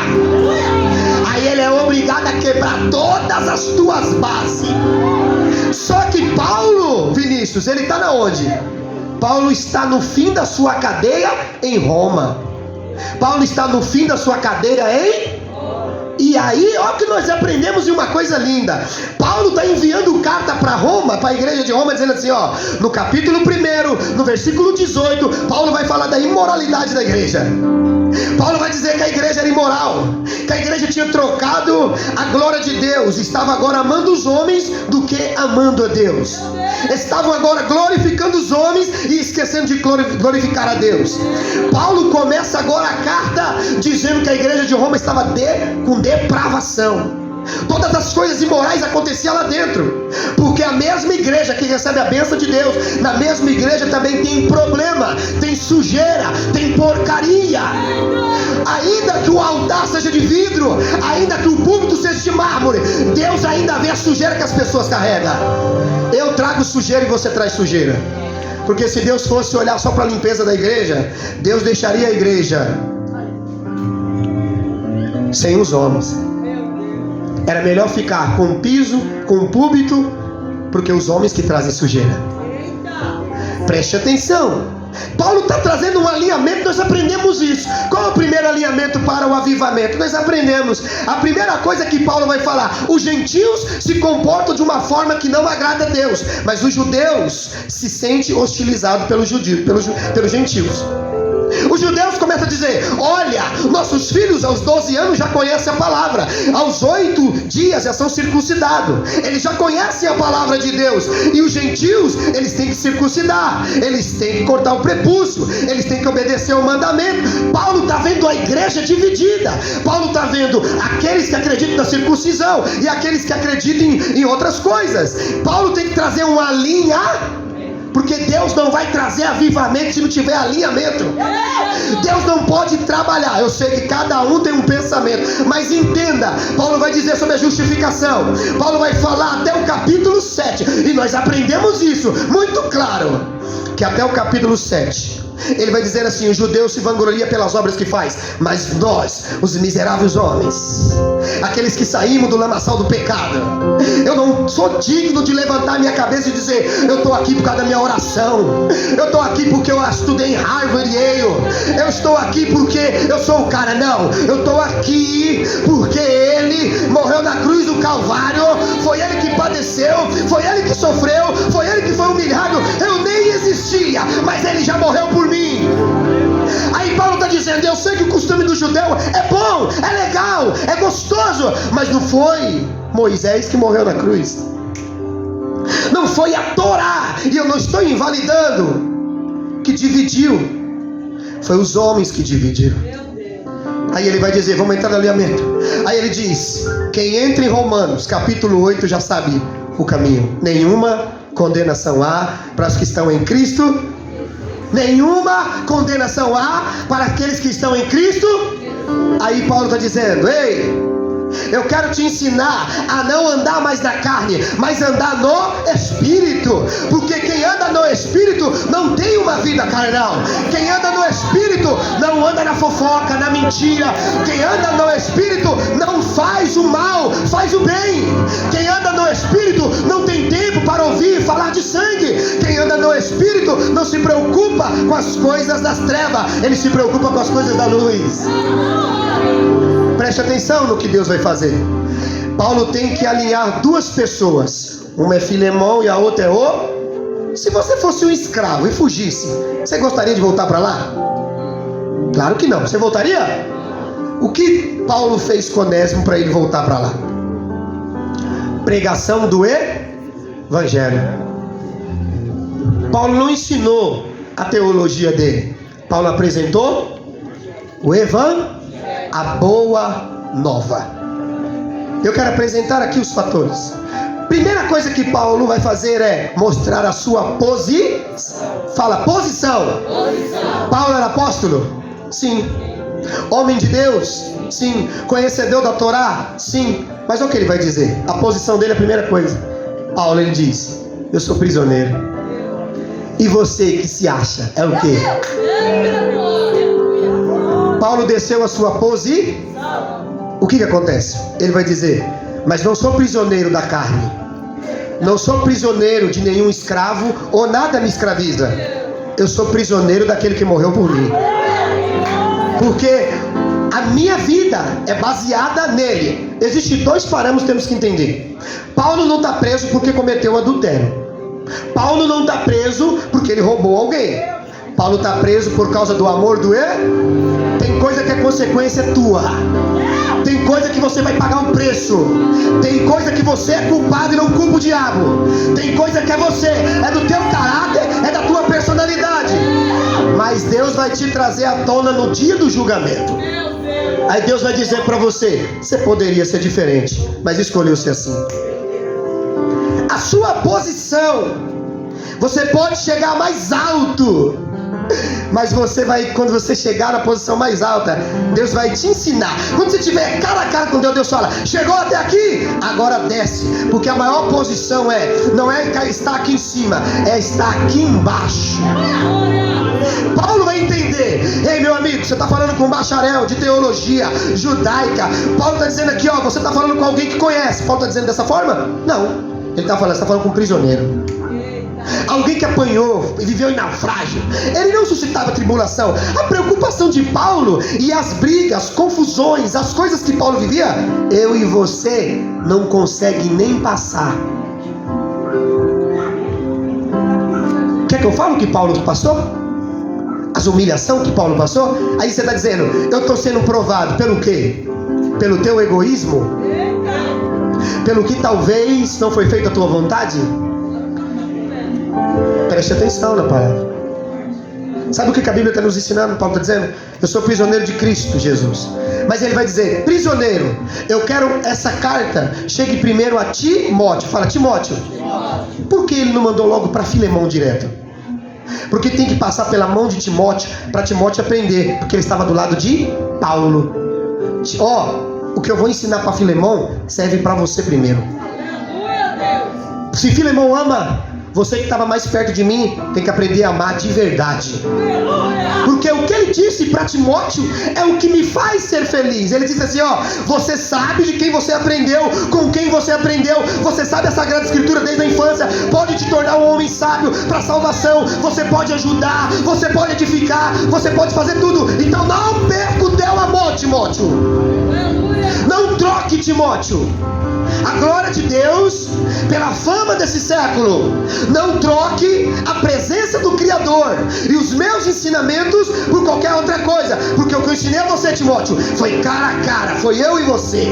Aí ele é obrigado a quebrar todas as tuas bases. Só que Paulo, Vinícius, ele está na onde? Paulo está no fim da sua cadeia em Roma. Paulo está no fim da sua cadeia em... E aí, olha que nós aprendemos de uma coisa linda. Paulo está enviando carta para Roma, para a igreja de Roma, dizendo assim, no capítulo 1, no versículo 18, Paulo vai falar da imoralidade da igreja. Paulo vai dizer que a igreja era imoral, que a igreja tinha trocado a glória de Deus, estava agora amando os homens do que amando a Deus. Estavam agora glorificando os homens e esquecendo de glorificar a Deus. Paulo começa agora a carta dizendo que a igreja de Roma estava com depravação. Todas as coisas imorais aconteciam lá dentro, porque a mesma igreja que recebe a bênção de Deus, na mesma igreja também tem problema, tem sujeira, tem porcaria. Ainda que o altar seja de vidro, ainda que o púlpito seja de mármore, Deus ainda vê a sujeira que as pessoas carregam. Eu trago sujeira e você traz sujeira. Porque se Deus fosse olhar só para a limpeza da igreja, Deus deixaria a igreja sem os homens. Era melhor ficar com o piso, com o púlpito, porque os homens que trazem sujeira. Preste atenção. Paulo está trazendo um alinhamento, nós aprendemos isso. Qual é o primeiro alinhamento para o avivamento? Nós aprendemos, a primeira coisa que Paulo vai falar: os gentios se comportam de uma forma que não agrada a Deus, mas os judeus se sentem hostilizados pelos gentios. Os judeus começam a dizer: olha, nossos filhos aos 12 anos já conhecem a palavra, aos 8 dias já são circuncidados, eles já conhecem a palavra de Deus. E os gentios, eles têm que circuncidar, eles têm que cortar o prepúcio, eles têm que obedecer ao mandamento. Paulo está vendo a igreja dividida. Paulo está vendo aqueles que acreditam na circuncisão e aqueles que acreditam em outras coisas. Paulo tem que trazer uma linha, porque Deus não vai trazer avivamento se não tiver alinhamento. Deus não pode trabalhar. Eu sei que cada um tem um pensamento, mas entenda, Paulo vai dizer sobre a justificação. Paulo vai falar até o capítulo 7, e nós aprendemos isso muito claro, que até o capítulo 7 ele vai dizer assim: o judeu se vangloria pelas obras que faz, mas nós, os miseráveis homens, aqueles que saímos do lamaçal do pecado, eu não sou digno de levantar minha cabeça e dizer: eu estou aqui por causa da minha oração, eu estou aqui porque eu estudei em Harvard e Yale, eu estou aqui porque eu sou o cara. Não, eu estou aqui porque Ele morreu na cruz do Calvário, foi Ele que padeceu, foi Ele que sofreu, foi Ele que foi humilhado. Eu nem existia, mas Ele já morreu por mim. Aí Paulo está dizendo: eu sei que o costume do judeu é bom, é legal, é gostoso, mas não foi Moisés que morreu na cruz, não foi a Torá, e eu não estou invalidando, que dividiu, foi os homens que dividiram. Aí ele vai dizer, vamos entrar no alinhamento. Aí ele diz: quem entra em Romanos capítulo 8 já sabe o caminho. Nenhuma condenação há para os que estão em Cristo. Nenhuma condenação há para aqueles que estão em Cristo. Aí Paulo está dizendo: ei, eu quero te ensinar a não andar mais na carne, mas andar no Espírito. Porque quem anda no Espírito não tem uma vida carnal. Quem anda no Espírito não anda na fofoca, na mentira. Quem anda no Espírito não faz o mal, faz o bem. Quem anda no Espírito não tem tempo para ouvir falar de sangue. Quem anda no Espírito não se preocupa com as coisas das trevas, ele se preocupa com as coisas da luz. Preste atenção no que Deus vai fazer. Paulo tem que alinhar duas pessoas. Uma é Filemão e a outra é o... Se você fosse um escravo e fugisse, você gostaria de voltar para lá? Claro que não. Você voltaria? O que Paulo fez com Onésimo para ele voltar para lá? Pregação do Evangelho. Paulo não ensinou a teologia dele. Paulo apresentou o Evangelho, a boa nova. Eu quero apresentar aqui os fatores. Primeira coisa que Paulo vai fazer é mostrar a sua posição. Fala, posição. Paulo era apóstolo? Sim. Homem de Deus? Sim. Conhecedor da Torá? Sim. Mas o que ele vai dizer? A posição dele é a primeira coisa. Paulo, ele diz: eu sou prisioneiro. E você que se acha é o quê? Paulo desceu a sua posição. O que acontece? Ele vai dizer: mas não sou prisioneiro da carne, não sou prisioneiro de nenhum escravo, ou nada me escraviza. Eu sou prisioneiro daquele que morreu por mim, porque a minha vida é baseada nele. Existem dois parâmetros que temos que entender. Paulo não está preso porque cometeu adultério. Paulo não está preso porque ele roubou alguém. Paulo está preso por causa do amor do Tem coisa que é consequência tua. Tem coisa que você vai pagar um preço. Tem coisa que você é culpado e não culpa o diabo. Tem coisa que é você, é do teu caráter, é da tua personalidade. Mas Deus vai te trazer à tona no dia do julgamento. Aí Deus vai dizer para você: você poderia ser diferente, mas escolheu ser assim. A sua posição, você pode chegar mais alto, mas você vai, quando você chegar na posição mais alta, Deus vai te ensinar. Quando você estiver cara a cara com Deus, Deus fala: chegou até aqui, agora desce. Porque a maior posição não é estar aqui em cima, é estar aqui embaixo. Paulo vai entender. Ei, meu amigo, você está falando com um bacharel de teologia judaica. Paulo está dizendo aqui, ó, você está falando com alguém que conhece. Paulo está dizendo dessa forma? Não. Ele está falando com um prisioneiro. alguém que apanhou e viveu em naufrágio, ele não suscitava tribulação. A preocupação de Paulo e as brigas, as confusões, as coisas que Paulo vivia, eu e você não consegue nem passar. Quer que eu fale o que Paulo passou? As humilhações que Paulo passou? Aí você está dizendo, eu estou sendo provado pelo quê? Pelo teu egoísmo? Pelo que talvez não foi feita a tua vontade? Preste atenção na palavra. Sabe o que a Bíblia está nos ensinando? Paulo está dizendo, eu sou prisioneiro de Cristo Jesus. Mas ele vai dizer, prisioneiro, eu quero essa carta chegue primeiro a Timóteo. Fala, Timóteo. Por que ele não mandou logo para Filemão direto? Porque tem que passar pela mão de Timóteo, para Timóteo aprender, porque ele estava do lado de Paulo. O que eu vou ensinar para Filemão serve para você primeiro. Se Filemão ama, você que estava mais perto de mim tem que aprender a amar de verdade. Porque o que ele disse para Timóteo é o que me faz ser feliz. Ele disse assim, você sabe de quem você aprendeu, com quem você aprendeu, você sabe a Sagrada Escritura desde a infância, pode te tornar um homem sábio para a salvação, você pode ajudar, você pode edificar, você pode fazer tudo. Então não perca o teu amor, Timóteo. Não troque, Timóteo, a glória de Deus pela fama desse século. Não troque a presença do Criador e os meus ensinamentos por qualquer outra coisa. Porque o que eu ensinei a você, Timóteo, foi cara a cara, foi eu e você.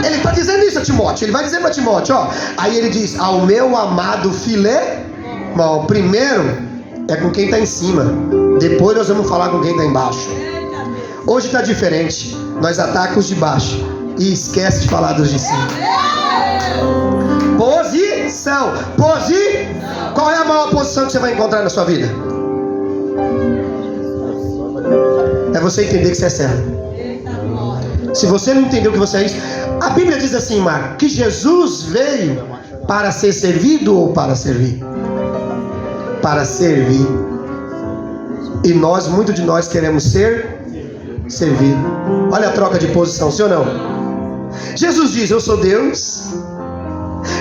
Ele está dizendo isso a Timóteo. Ele vai dizer para Timóteo, aí ele diz, ao meu amado Filemão. Primeiro é com quem está em cima, depois nós vamos falar com quem está embaixo. Hoje está diferente, nós atacamos os de baixo e esquece de falar dos de cima. Posição. Qual é a maior posição que você vai encontrar na sua vida? É você entender que você é servo. Se você não entendeu que você é isso, a Bíblia diz assim, Marco, que Jesus veio para ser servido ou para servir? Para servir. E muitos de nós queremos ser servido. Olha a troca de posição, sim ou não? Jesus diz, eu sou Deus,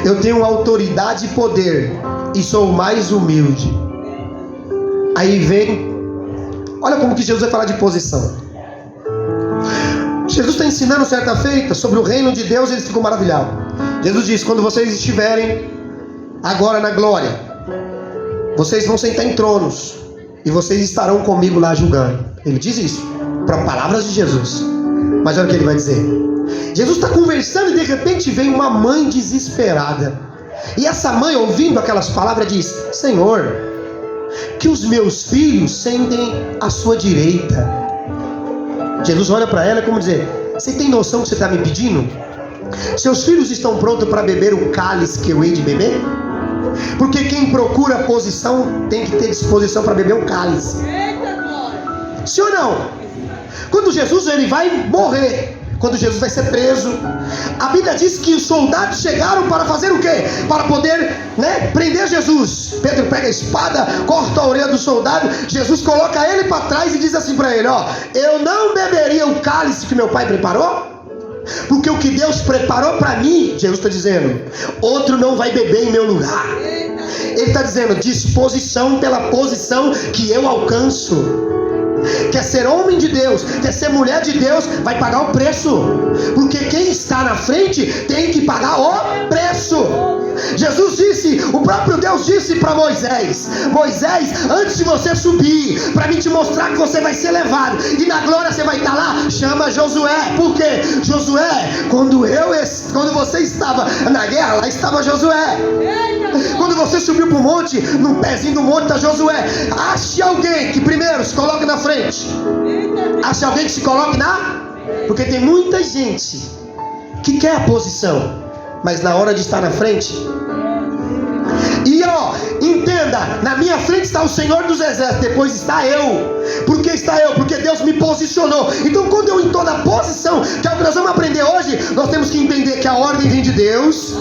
eu tenho autoridade e poder, e sou o mais humilde. Aí vem, olha como que Jesus vai falar de posição. Jesus está ensinando certa feita sobre o reino de Deus, eles ficam maravilhados. Jesus diz, quando vocês estiverem agora na glória, vocês vão sentar em tronos, e vocês estarão comigo lá julgando. Ele diz isso, para palavras de Jesus. Mas olha o que ele vai dizer. Jesus está conversando e de repente vem uma mãe desesperada. E essa mãe, ouvindo aquelas palavras, diz, Senhor, que os meus filhos sentem à sua direita. Jesus olha para ela como dizer, você tem noção do que você está me pedindo? Seus filhos estão prontos para beber o cálice que eu hei de beber? Porque quem procura posição tem que ter disposição para beber o cálice. Sim ou não? Quando Jesus ele vai morrer, quando Jesus vai ser preso, a Bíblia diz que os soldados chegaram para fazer o quê? Para poder prender Jesus. Pedro pega a espada, corta a orelha do soldado, Jesus coloca ele para trás e diz assim para ele, eu não beberia o cálice que meu pai preparou? Porque o que Deus preparou para mim, Jesus está dizendo, outro não vai beber em meu lugar. Ele está dizendo, disposição pela posição que eu alcanço. Quer ser homem de Deus, quer ser mulher de Deus, vai pagar o preço. Porque quem está na frente tem que pagar o preço. Jesus disse, o próprio Deus disse para Moisés, Moisés, antes de você subir, para mim te mostrar que você vai ser levado, e na glória você vai estar lá, chama Josué. Por quê? Josué, quando você estava na guerra, lá estava Josué. Quando você subiu para o monte, no pezinho do monte está Josué. Ache alguém que primeiro se coloque na frente. Ache alguém que se coloque porque tem muita gente que quer a posição, mas na hora de estar na frente, e entenda, na minha frente está o Senhor dos Exércitos, depois está eu. Por que está eu? Porque Deus me posicionou. Então quando eu estou na posição, que é o que nós vamos aprender hoje, nós temos que entender que a ordem vem de Deus,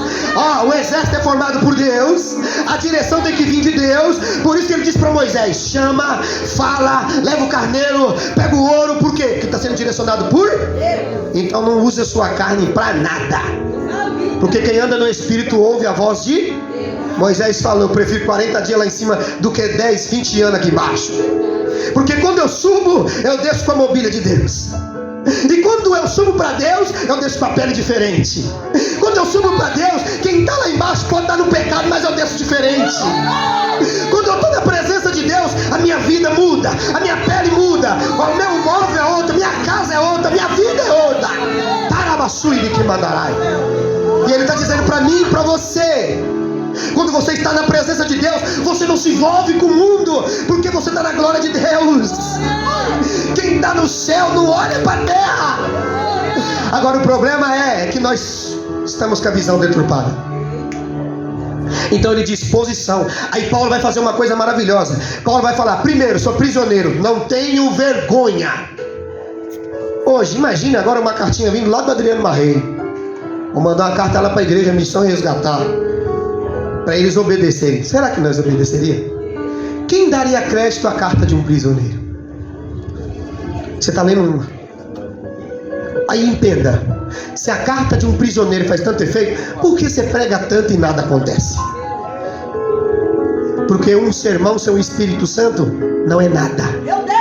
o exército é formado por Deus, a direção tem que vir de Deus. Por isso que ele disse para Moisés, chama, fala, leva o carneiro, pega o ouro. Por quê? Porque está sendo direcionado por Deus. Então não use a sua carne para nada, porque quem anda no Espírito ouve a voz de Deus. Moisés falou: eu prefiro 40 dias lá em cima do que 10, 20 anos aqui embaixo. Porque quando eu subo, eu desço com a mobília de Deus. E quando eu subo para Deus, eu desço com a pele diferente. Quando eu subo para Deus, quem está lá embaixo pode estar no pecado, mas eu desço diferente. Quando eu estou na presença de Deus, a minha vida muda, a minha pele muda, o meu móvel é outro, minha casa é outra, minha vida é outra. Tarabassui que mandarai. E Ele está dizendo para mim e para você: quando você está na presença de Deus, você não se envolve com o mundo, porque você está na glória de Deus. Quem está no céu não olha para a terra. Agora o problema é que nós estamos com a visão deturpada. Então ele diz posição. Aí Paulo vai fazer uma coisa maravilhosa. Paulo vai falar: primeiro, sou prisioneiro, não tenho vergonha. Hoje, imagine agora uma cartinha vindo lá do Adriano Marrei. Vou mandar uma carta lá para a igreja Missão Resgatar, para eles obedecerem. Será que nós obedeceríamos? Quem daria crédito à carta de um prisioneiro? Você está lendo uma. Aí entenda: se a carta de um prisioneiro faz tanto efeito, por que você prega tanto e nada acontece? Porque um sermão sem o Espírito Santo não é nada. Meu Deus!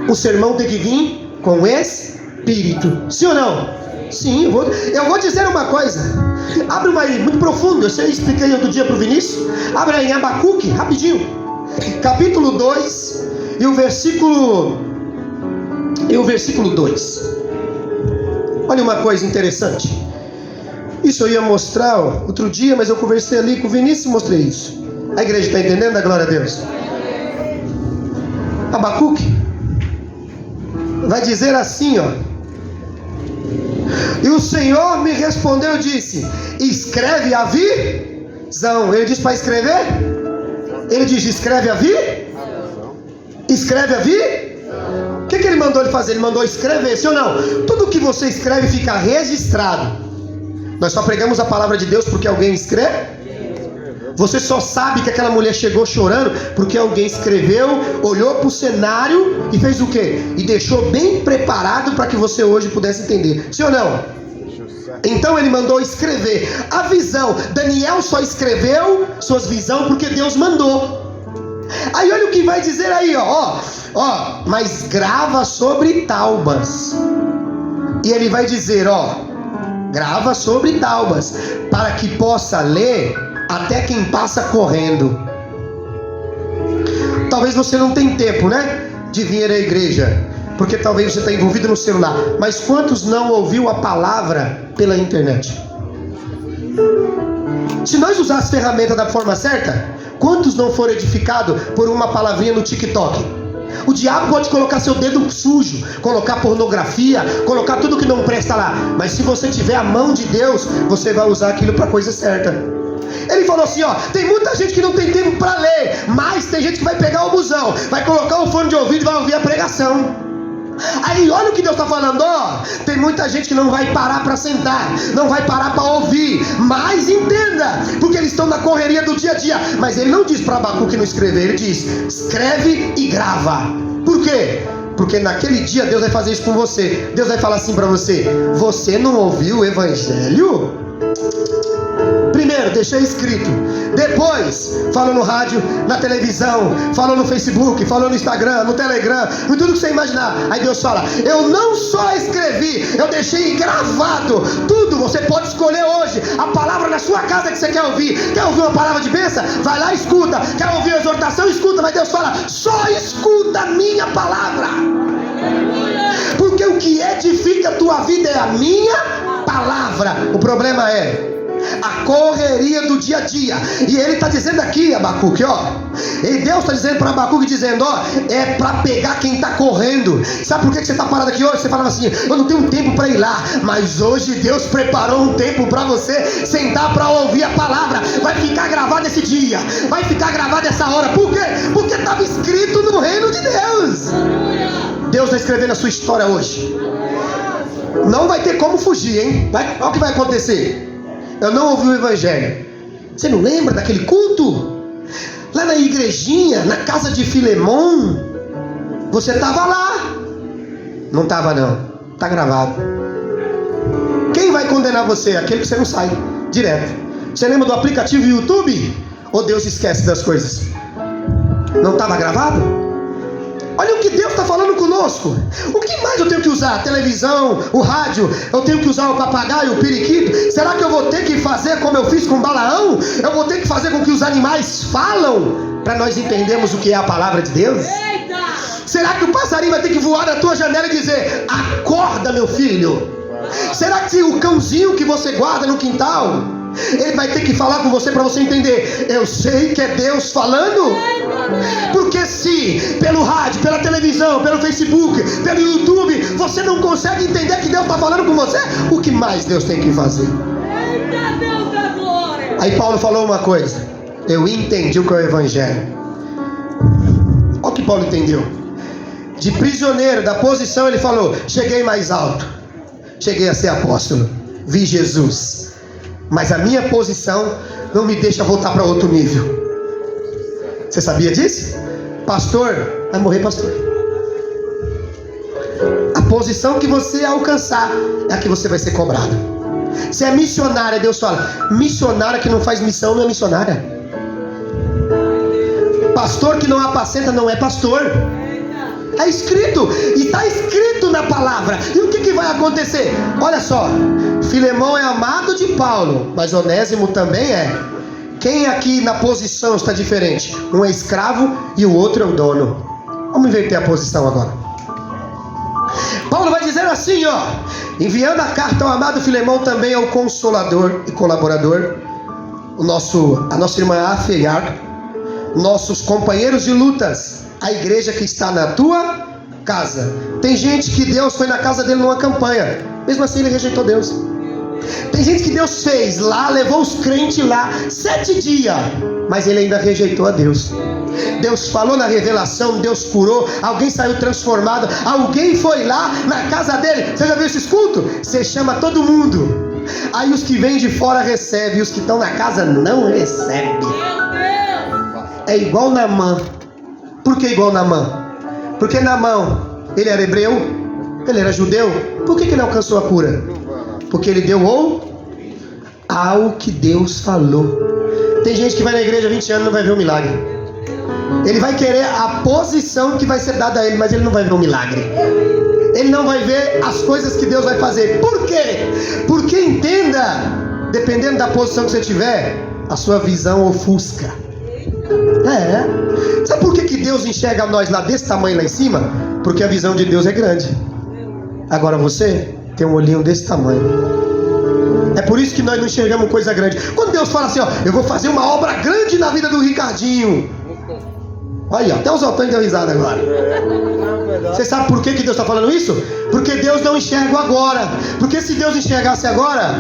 O sermão tem que vir com o Espírito. Sim ou não? Sim, eu vou dizer uma coisa. Abre uma aí, muito profundo. Eu expliquei outro dia para o Vinícius. Abre aí em Abacuque, rapidinho. Capítulo 2 e o versículo 2. Olha uma coisa interessante. Isso eu ia mostrar outro dia, mas eu conversei ali com o Vinícius e mostrei isso. A igreja está entendendo? A glória a Deus. Abacuque vai dizer assim, ó: e o Senhor me respondeu e disse: escreve a visão. Ele diz para escrever? Ele diz: escreve a visão. Escreve a visão. O que ele mandou ele fazer? Ele mandou escrever, sim ou não? Tudo que você escreve fica registrado. Nós só pregamos a palavra de Deus porque alguém escreve. Você só sabe que aquela mulher chegou chorando porque alguém escreveu, olhou para o cenário e fez o quê? E deixou bem preparado para que você hoje pudesse entender. Sim ou não? Então ele mandou escrever a visão. Daniel só escreveu suas visões porque Deus mandou. Aí olha o que vai dizer aí, ó, mas grava sobre taubas. E ele vai dizer, grava sobre taubas, para que possa ler até quem passa correndo. Talvez você não tenha tempo, né, de vir à igreja, porque talvez você está envolvido no celular. Mas quantos não ouviu a palavra pela internet? Se nós usássemos a ferramenta da forma certa, quantos não foram edificados por uma palavrinha no TikTok? O diabo pode colocar seu dedo sujo, colocar pornografia, colocar tudo que não presta lá. Mas se você tiver a mão de Deus, você vai usar aquilo para a coisa certa. Ele falou assim, tem muita gente que não tem tempo para ler, mas tem gente que vai pegar o busão, vai colocar o fone de ouvido e vai ouvir a pregação. Aí olha o que Deus está falando, tem muita gente que não vai parar para sentar, não vai parar para ouvir, mas entenda, porque eles estão na correria do dia a dia. Mas ele não diz para Abacuque não escrever, ele diz, escreve e grava. Por quê? Porque naquele dia Deus vai fazer isso com você. Deus vai falar assim para você: você não ouviu o evangelho? Primeiro, deixei escrito. Depois, falou no rádio, na televisão, falou no Facebook, falou no Instagram, no Telegram, em tudo que você imaginar. Aí Deus fala: eu não só escrevi, eu deixei gravado. Tudo, você pode escolher hoje a palavra na sua casa que você quer ouvir. Quer ouvir uma palavra de bênção? Vai lá e escuta. Quer ouvir a exortação? Escuta. Mas Deus fala: só escuta a minha palavra. Porque o que edifica a tua vida é a minha palavra. O problema é a correria do dia a dia. E ele está dizendo aqui, Abacuque, e Deus está dizendo para Abacuque, dizendo, é para pegar quem está correndo. Sabe por que você está parado aqui hoje? Você falava assim: eu não tenho tempo para ir lá. Mas hoje Deus preparou um tempo para você sentar para ouvir a palavra. Vai ficar gravado esse dia, vai ficar gravado essa hora. Por quê? Porque estava escrito no reino de Deus. Deus está escrevendo a sua história hoje. Não vai ter como fugir, hein? Olha o que vai acontecer. Eu não ouvi o evangelho. Você não lembra daquele culto? Lá na igrejinha, na casa de Filemon. Você estava lá. Não estava não. Está gravado. Quem vai condenar você? Aquele que você não sai direto. Você lembra do aplicativo YouTube? Ou Deus esquece das coisas? Não estava gravado? Olha o que Deus está falando conosco. O que mais eu tenho que usar? A televisão, o rádio? Eu tenho que usar o papagaio, o periquito? Será que eu vou ter que fazer como eu fiz com Balaão? Eu vou ter que fazer com que os animais falam para nós entendermos o que é a palavra de Deus? Será que o passarinho vai ter que voar na tua janela e dizer: acorda, meu filho? Será que o cãozinho que você guarda no quintal, ele vai ter que falar com você para você entender: eu sei que é Deus falando? Porque se pelo rádio, pela televisão, pelo Facebook, pelo YouTube, você não consegue entender que Deus está falando com você, o que mais Deus tem que fazer? Aí Paulo falou uma coisa: eu entendi o que é o evangelho. Olha o que Paulo entendeu. De prisioneiro, da posição, ele falou: cheguei mais alto, cheguei a ser apóstolo, vi Jesus, mas a minha posição não me deixa voltar para outro nível. Você sabia disso? Pastor, vai morrer pastor. A posição que você alcançar é a que você vai ser cobrado. Se é missionária, Deus fala: missionária que não faz missão não é missionária. Pastor que não apacenta não é pastor. É escrito, e está escrito na palavra. E o que vai acontecer? Olha só, Filemão é amado de Paulo, mas Onésimo também é. Quem aqui na posição está diferente? Um é escravo e o outro é o dono. Vamos inverter a posição agora. Paulo vai dizer assim, ó: enviando a carta ao amado Filemão, também ao consolador e colaborador, a nossa irmã Áfia e Arca, nossos companheiros de lutas, a igreja que está na tua casa. Tem gente que Deus foi na casa dele numa campanha, mesmo assim ele rejeitou Deus. Tem gente que Deus fez lá, levou os crentes lá 7 dias, mas ele ainda rejeitou a Deus. Deus falou na revelação, Deus curou, alguém saiu transformado, alguém foi lá na casa dele. Você já viu esses cultos? Você chama todo mundo, aí os que vêm de fora recebem, e os que estão na casa não recebem. É igual Naamã. Por que igual Naamã? Porque Naamã, ele era hebreu, ele era judeu. Por que ele alcançou a cura? Porque ele deu ao que Deus falou. Tem gente que vai na igreja há 20 anos e não vai ver o milagre. Ele vai querer a posição que vai ser dada a ele, mas ele não vai ver o milagre. Ele não vai ver as coisas que Deus vai fazer. Por quê? Porque entenda, dependendo da posição que você tiver, a sua visão ofusca. Sabe por que Deus enxerga nós lá desse tamanho lá em cima? Porque a visão de Deus é grande. Agora você tem um olhinho desse tamanho. É por isso que nós não enxergamos coisa grande. Quando Deus fala assim, ó: eu vou fazer uma obra grande na vida do Ricardinho. Olha, até os altões deu risada agora. Você sabe por que Deus está falando isso? Porque Deus não enxerga agora. Porque se Deus enxergasse agora,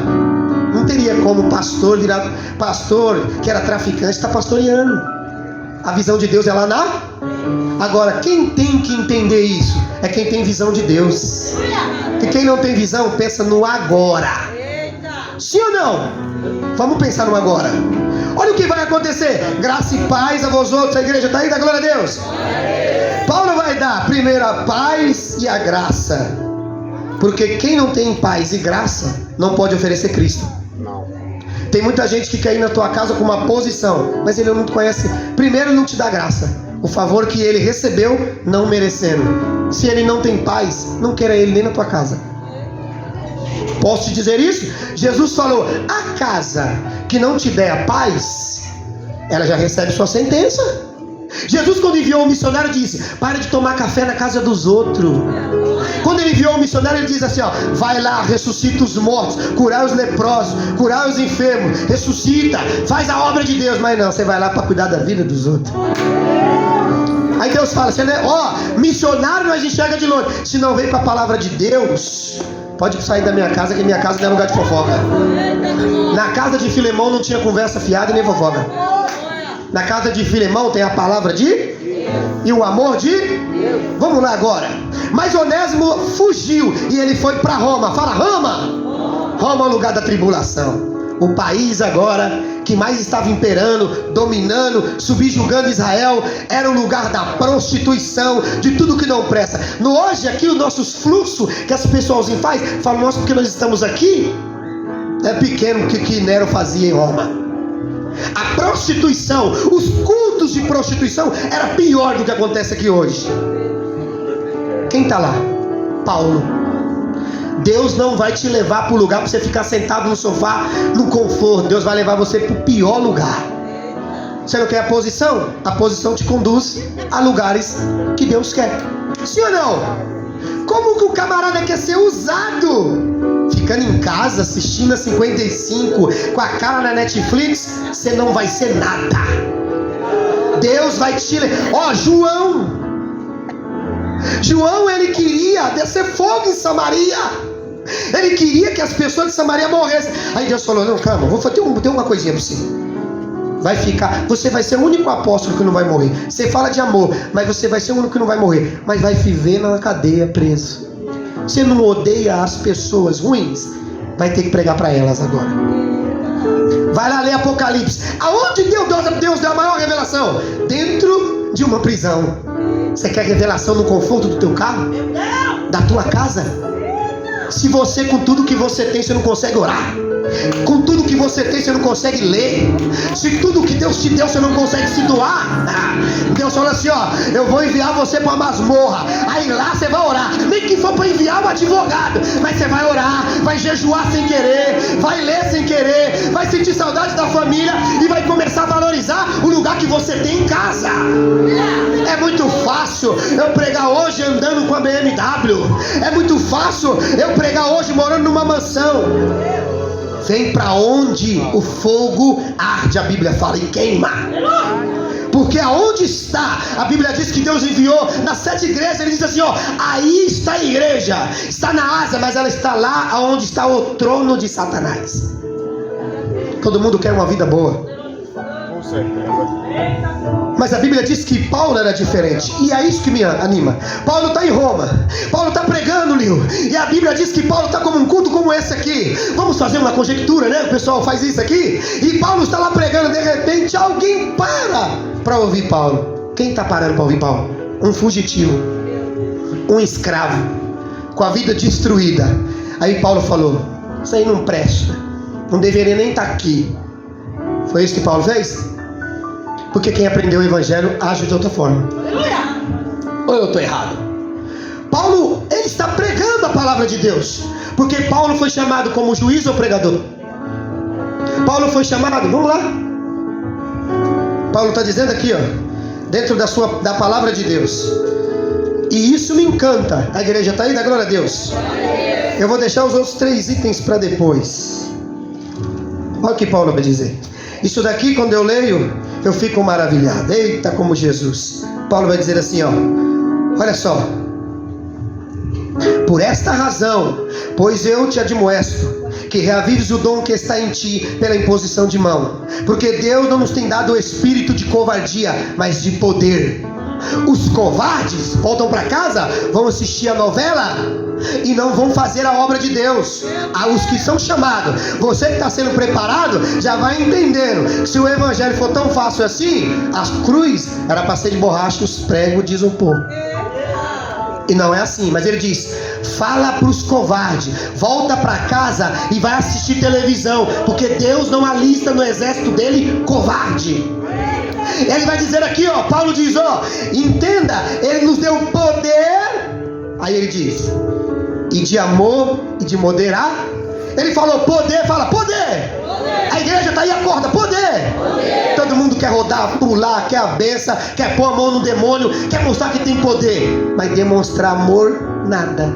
não teria como pastor virar pastor que era traficante, está pastoreando. A visão de Deus é lá na... Agora, quem tem que entender isso é quem tem visão de Deus. E quem não tem visão, pensa no agora. Sim ou não? Vamos pensar no agora. Olha o que vai acontecer. Graça e paz a vós outros. A igreja está aí, da glória a Deus. Paulo vai dar primeiro a paz e a graça. Porque quem não tem paz e graça não pode oferecer Cristo. Não. Tem muita gente que quer ir na tua casa com uma posição, mas ele não te conhece. Primeiro, não te dá graça, o favor que ele recebeu não merecendo. Se ele não tem paz, não queira ele nem na tua casa. Posso te dizer isso? Jesus falou: a casa que não te der a paz, ela já recebe sua sentença. Jesus, quando enviou o missionário, disse: para de tomar café na casa dos outros. Quando ele enviou o missionário, ele diz assim, ó: vai lá, ressuscita os mortos, curar os leprosos, curar os enfermos, ressuscita, faz a obra de Deus. Mas não, você vai lá para cuidar da vida dos outros. Aí Deus fala assim, ó, missionário nós enxerga de longe. Se não vem para a palavra de Deus, pode sair da minha casa, que minha casa não é lugar de fofoca. Na casa de Filemão não tinha conversa fiada e nem fofoca. Na casa de Filemão tem a palavra de e o amor de Deus. Vamos lá agora. Mas Onésimo fugiu e ele foi para Roma. Fala, Roma. Roma é o lugar da tribulação. O país agora que mais estava imperando, dominando, subjugando Israel, era o lugar da prostituição, de tudo que não presta. No hoje aqui, os nossos fluxos que as pessoas fazem, falam, nossa, porque nós estamos aqui, é pequeno que Nero fazia em Roma. A prostituição, os cultos de prostituição era pior do que acontece aqui hoje. Quem está lá? Paulo. Deus não vai te levar para o lugar para você ficar sentado no sofá, no conforto. Deus vai levar você para o pior lugar. Você não quer a posição? A posição te conduz a lugares que Deus quer. Sim ou não? Como que o camarada quer ser usado? Ficando em casa, assistindo a 55, com a cara na Netflix, você não vai ser nada. Deus vai te levar. João, ele queria descer fogo em Samaria. Ele queria que as pessoas de Samaria morressem. Aí Deus falou: não, calma, vou ter uma coisinha para você. Você vai ser o único apóstolo que não vai morrer. Você fala de amor, mas você vai ser o único que não vai morrer. Mas vai viver na cadeia preso. Você não odeia as pessoas ruins? Vai ter que pregar para elas agora. Vai lá ler Apocalipse. Aonde Deus deu a maior revelação? Dentro de uma prisão. Você quer revelação no conforto do teu carro? Da tua casa? Se você, com tudo que você tem, você não consegue orar. Com tudo que você tem, você não consegue ler. Se tudo que Deus te deu, você não consegue se doar. Deus fala assim: ó, eu vou enviar você para uma masmorra. Aí lá você vai orar. Nem que for para enviar um advogado, mas você vai orar, vai jejuar sem querer, vai ler sem querer, vai sentir saudade da família e vai começar a valorizar o lugar que você tem em casa. É muito fácil eu pregar hoje andando com a BMW. É muito fácil eu pregar hoje morando numa mansão. Vem para onde o fogo arde, a Bíblia fala, e queima. Porque aonde está, a Bíblia diz que Deus enviou nas 7 igrejas. Ele diz assim: ó, aí está a igreja, está na Ásia, mas ela está lá aonde está o trono de Satanás. Todo mundo quer uma vida boa. Com certeza. Mas a Bíblia diz que Paulo era diferente. E é isso que me anima. Paulo está em Roma. Paulo está pregando, Lio. E a Bíblia diz que Paulo está como um culto como esse aqui. Vamos fazer uma conjectura, né? O pessoal faz isso aqui. E Paulo está lá pregando. De repente alguém para ouvir Paulo. Quem está parando para ouvir Paulo? Um fugitivo. Um escravo. Com a vida destruída. Aí Paulo falou: isso aí não presta. Não deveria nem estar aqui. Foi isso que Paulo fez? Porque quem aprendeu o evangelho age de outra forma. Ou eu estou errado? Paulo, ele está pregando a palavra de Deus. Porque Paulo foi chamado como juiz ou pregador? Paulo foi chamado, vamos lá. Paulo está dizendo aqui, ó, dentro da palavra de Deus. E isso me encanta. A igreja está aí, dá glória a Deus. Eu vou deixar os outros 3 itens para depois. Olha o que Paulo vai dizer. Isso daqui, quando eu leio, eu fico maravilhado. Eita, como Jesus. Paulo vai dizer assim, ó, olha só: por esta razão, pois eu te admoesto, que reavives o dom que está em ti pela imposição de mão. Porque Deus não nos tem dado o espírito de covardia, mas de poder. Os covardes voltam para casa, vão assistir a novela e não vão fazer a obra de Deus. Os que são chamados, você que está sendo preparado, já vai entendendo que se o evangelho for tão fácil assim, a cruz era para ser de borracha, os pregos diz um pouco. E não é assim, mas ele diz: fala para os covardes, volta para casa e vai assistir televisão, porque Deus não alista no exército dele covarde. Ele vai dizer aqui, ó, Paulo diz, ó, entenda, ele nos deu poder. Aí ele diz: e de amor e de moderar. Ele falou poder, fala poder. A igreja está aí, acorda, poder. Todo mundo quer rodar, pular, quer a benção, quer pôr a mão no demônio, quer mostrar que tem poder, mas demonstrar amor, nada.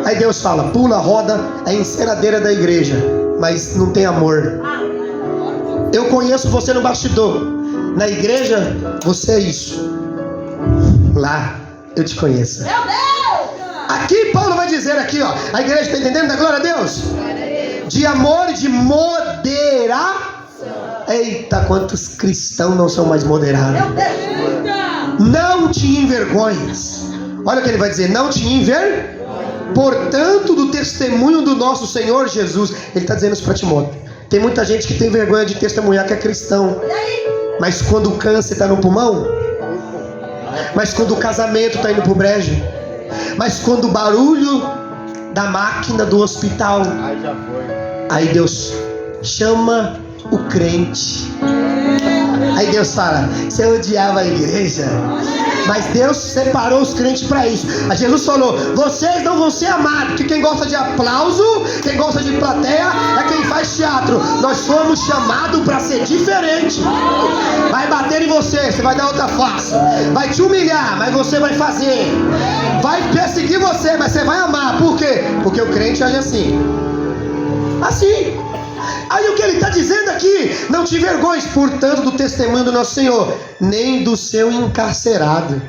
Aí Deus fala: pula, roda, é a enceradeira da igreja, mas não tem amor. Eu conheço você no bastidor. Na igreja, você é isso. Lá, eu te conheço. Meu Deus! Aqui Paulo vai dizer aqui, ó, a igreja está entendendo? Da glória a Deus. De amor e de moderação. Eita, quantos cristãos não são mais moderados. Não te envergonhes. Olha o que ele vai dizer: não te envergonhes. Portanto, do testemunho do nosso Senhor Jesus. Ele está dizendo isso para Timóteo. Tem muita gente que tem vergonha de testemunhar que é cristão. Mas quando o câncer está no pulmão, mas quando o casamento está indo para o brejo, mas quando o barulho da máquina do hospital, aí Deus chama o crente. Aí Deus fala: você odiava a igreja, mas Deus separou os crentes para isso. Aí Jesus falou: vocês não vão ser amados, porque quem gosta de aplauso, quem gosta de plateia, é quem faz teatro. Nós fomos chamados para ser diferente. Vai bater em você, você vai dar outra face. Vai te humilhar, mas você vai fazer. Vai perseguir você, mas você vai amar. Por quê? Porque o crente age assim. Assim. Aí o que ele está dizendo aqui: não te envergonhes, portanto, do testemunho do nosso Senhor, nem do seu encarcerado.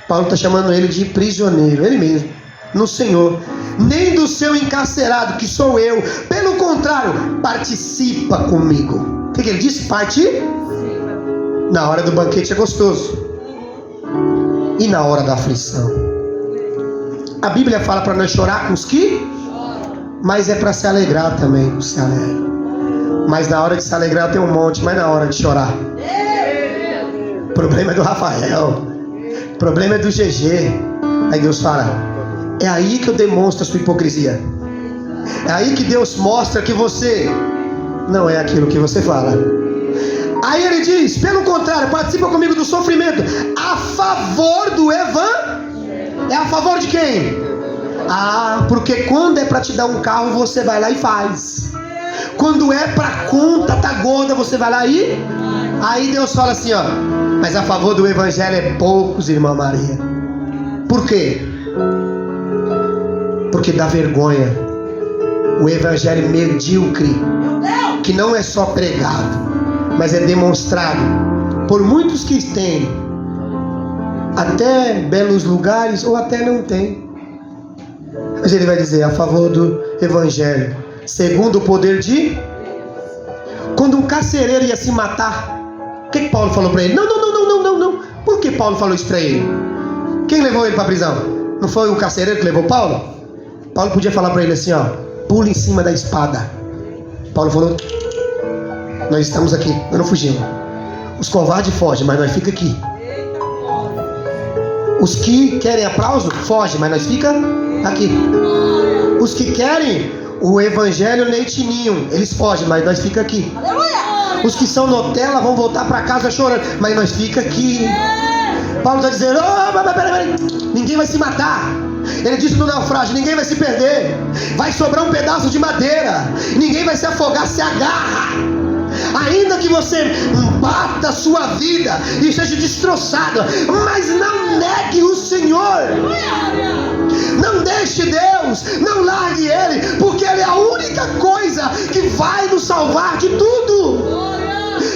Paulo está chamando ele de prisioneiro, ele mesmo, no Senhor. Nem do seu encarcerado, que sou eu. Pelo contrário, participa comigo. O que ele disse? Participa. Na hora do banquete é gostoso, e na hora da aflição. A Bíblia fala para nós chorar com os que, mas é para se alegrar também, se alegra. Mas na hora de se alegrar tem um monte, mas na hora de chorar, o problema é do Rafael, o problema é do GG. Aí Deus fala: é aí que eu demonstro a sua hipocrisia. É aí que Deus mostra que você não é aquilo que você fala. Aí ele diz: pelo contrário, participa comigo do sofrimento, a favor do evangelho. É a favor de quem? Porque quando é para te dar um carro, você vai lá e faz. Quando é para conta tá gorda, você vai lá e... Aí Deus fala assim, ó: mas a favor do evangelho é poucos, irmã Maria. Por quê? Porque dá vergonha o evangelho medíocre, que não é só pregado, mas é demonstrado por muitos que têm até belos lugares ou até não tem. Mas ele vai dizer: a favor do evangelho, segundo o poder de... Quando um carcereiro ia se matar, o que Paulo falou para ele? Não. Por que Paulo falou isso para ele? Quem levou ele para a prisão? Não foi o carcereiro que levou Paulo? Paulo podia falar para ele assim, ó: pula em cima da espada. Paulo falou: nós estamos aqui, nós não fugimos. Os covardes fogem, mas nós fica aqui. Os que querem aplauso, fogem, mas nós fica aqui. Os que querem o evangelho leitinho, eles fogem, mas nós fica aqui. Os que são Nutella vão voltar para casa chorando, mas nós fica aqui. Paulo está dizendo: peraí, ninguém vai se matar. Ele disse no naufrágio: ninguém vai se perder. Vai sobrar um pedaço de madeira, ninguém vai se afogar, se agarra. Ainda que você bata a sua vida e seja destroçado, mas não negue o Senhor. Não deixe Deus, não largue Ele, porque Ele é a única coisa que vai nos salvar de tudo.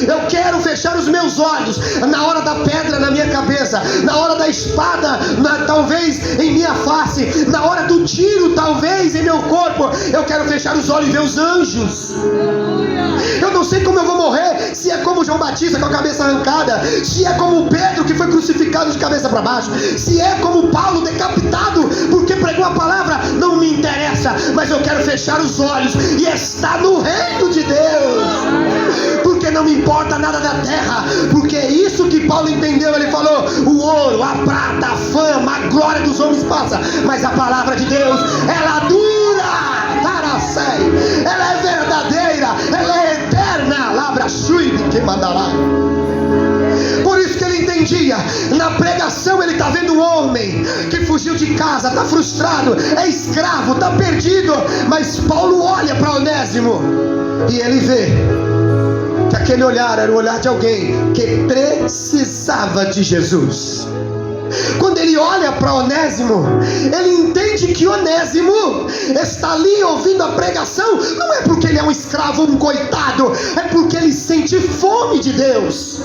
Eu quero fechar os meus olhos na hora da pedra na minha cabeça, na hora da espada, talvez em minha face, na hora do tiro, talvez em meu corpo. Eu quero fechar os olhos e ver os anjos. Eu não sei como eu vou morrer, se é como João Batista com a cabeça arrancada, se é como Pedro que foi crucificado de cabeça para baixo, se é como Paulo decapitado porque pregou a palavra. Não me interessa, mas eu quero fechar os olhos e estar no reino de Deus, porque não me importa nada da terra, porque é isso que Paulo entendeu. Ele falou: o ouro, a prata, a fama, a glória dos homens passa, mas a palavra de Deus, ela dura. Ela é verdadeira, ela é eterna. Labra shui que mandará. Por isso que ele entendia. Na pregação ele está vendo um homem que fugiu de casa, está frustrado, é escravo, está perdido. Mas Paulo olha para Onésimo e ele vê que aquele olhar era o olhar de alguém que precisava de Jesus. Quando ele olha para Onésimo, ele entende que Onésimo está ali ouvindo a pregação, não é porque ele é um escravo, um coitado, é porque ele sente fome de Deus.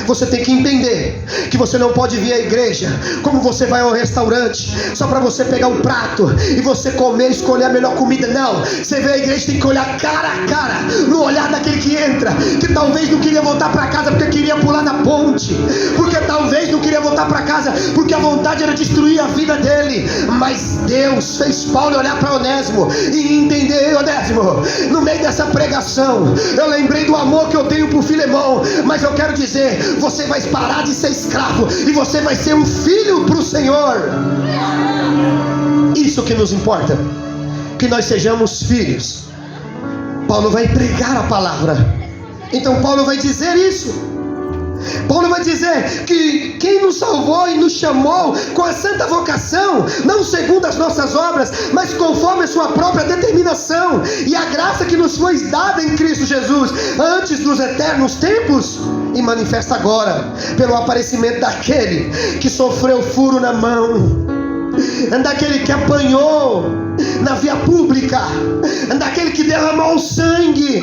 Você tem que entender que você não pode vir à igreja como você vai ao restaurante, só para você pegar um prato e você comer, escolher a melhor comida. Não, você vê a igreja, tem que olhar cara a cara, no olhar daquele que entra, que talvez não queria voltar para casa porque queria pular na ponte, porque talvez não queria voltar para casa porque a vontade era destruir a vida dele. Mas Deus fez Paulo olhar para Onésimo e entender: Onésimo, no meio dessa pregação eu lembrei do amor que eu tenho por Filemão, mas eu quero dizer, você vai parar de ser escravo e você vai ser um filho para o Senhor. Isso que nos importa, que nós sejamos filhos. Paulo vai pregar a palavra. Então Paulo vai dizer isso. Paulo vai dizer que quem nos salvou e nos chamou com a santa vocação, não segundo as nossas obras, mas conforme a sua própria determinação, e a graça que nos foi dada em Cristo Jesus antes dos eternos tempos, e manifesta agora pelo aparecimento daquele que sofreu furo na mão, daquele que apanhou na via pública, daquele que derramou o sangue,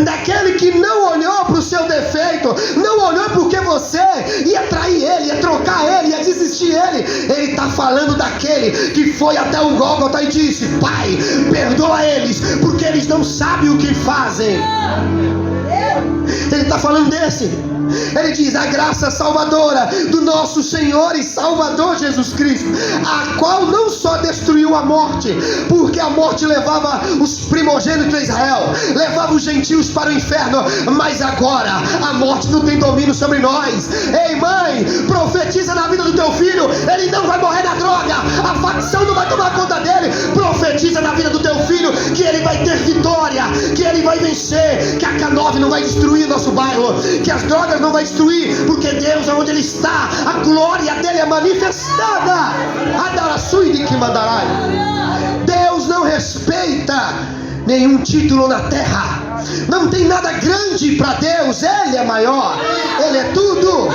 daquele que não olhou para o seu defeito, não olhou porque você ia trair ele, ia trocar ele, ia desistir ele. Ele está falando daquele que foi até o Gólgota e disse: Pai, perdoa eles, porque eles não sabem o que fazem. Ele está falando desse. Ele diz: a graça salvadora do nosso Senhor e Salvador Jesus Cristo, a qual não só destruiu a morte, porque a morte levava os primogênitos de Israel, levava os gentios para o inferno, mas agora a morte não tem domínio sobre nós. Ei, mãe, profetiza na vida do teu filho: ele não vai morrer na droga, a facção não vai tomar conta dele. Profetiza na vida do teu filho que ele vai ter vitória, que ele vai vencer, que a K9 não vai destruir nosso bairro, que as drogas não vai destruir, porque Deus, onde ele está, a glória dele é manifestada. Deus não respeita nenhum título na terra, não tem nada grande para Deus. Ele é maior, ele é tudo.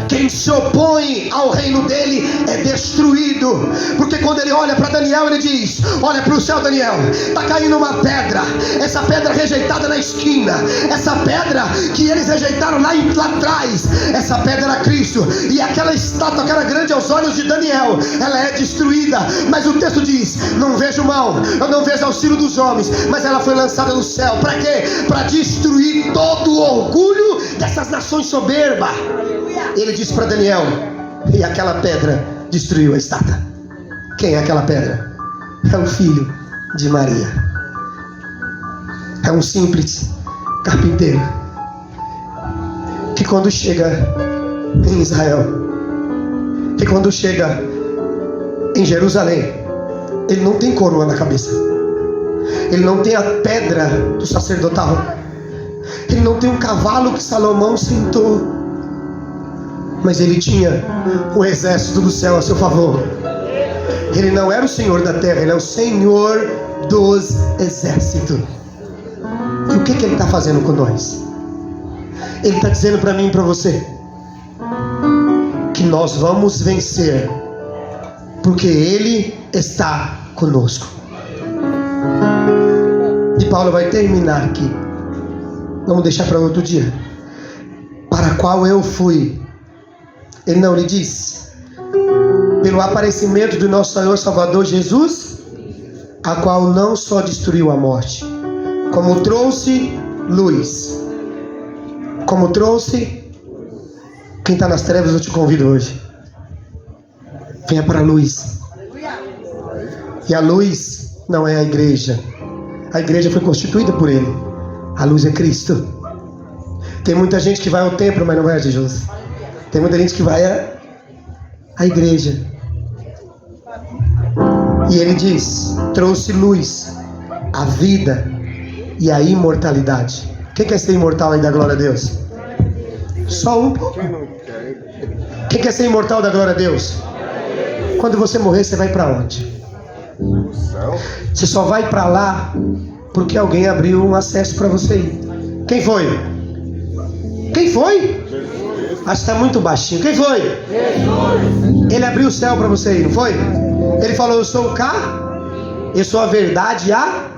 Quem se opõe ao reino dele é destruído. Porque quando ele olha para Daniel, ele diz: olha para o céu, Daniel, está caindo uma pedra. Essa pedra rejeitada na esquina, essa pedra que eles rejeitaram lá atrás, essa pedra era Cristo. E aquela estátua que era grande aos olhos de Daniel, ela é destruída. Mas o texto diz: não vejo mão, eu não vejo auxílio dos homens, mas ela foi lançada no céu. Para quê? Para destruir todo o orgulho dessas nações soberbas. Ele disse para Daniel: e aquela pedra destruiu a estátua. Quem é aquela pedra? É o filho de Maria. É um simples carpinteiro que quando chega em Israel, que quando chega em Jerusalém, ele não tem coroa na cabeça, ele não tem a pedra do sacerdotal, ele não tem um cavalo que Salomão sentou, mas ele tinha o exército do céu a seu favor. Ele não era o Senhor da terra, ele é o Senhor dos exércitos. E o que ele está fazendo com nós? Ele está dizendo para mim e para você que nós vamos vencer, porque ele está conosco. E Paulo vai terminar aqui. Vamos deixar para outro dia. Para a qual eu fui. Ele não lhe diz: pelo aparecimento do nosso Senhor Salvador Jesus, a qual não só destruiu a morte, como trouxe luz. Como trouxe. Quem está nas trevas, eu te convido hoje: venha para a luz. E a luz não é a igreja. A igreja foi constituída por ele. A luz é Cristo. Tem muita gente que vai ao templo, mas não vai a Jesus. Tem muita gente que vai à igreja. E ele diz: trouxe luz, a vida e a imortalidade. Quem quer ser imortal aí da glória a Deus? Só um pouco. Quem quer ser imortal da glória a Deus? Quando você morrer, você vai para onde? Você só vai para lá porque alguém abriu um acesso para você ir. Quem foi? Quem foi? Acho que está muito baixinho. Quem foi? Ele abriu o céu para você ir, não foi? Ele falou: eu sou o K, eu sou a verdade e a...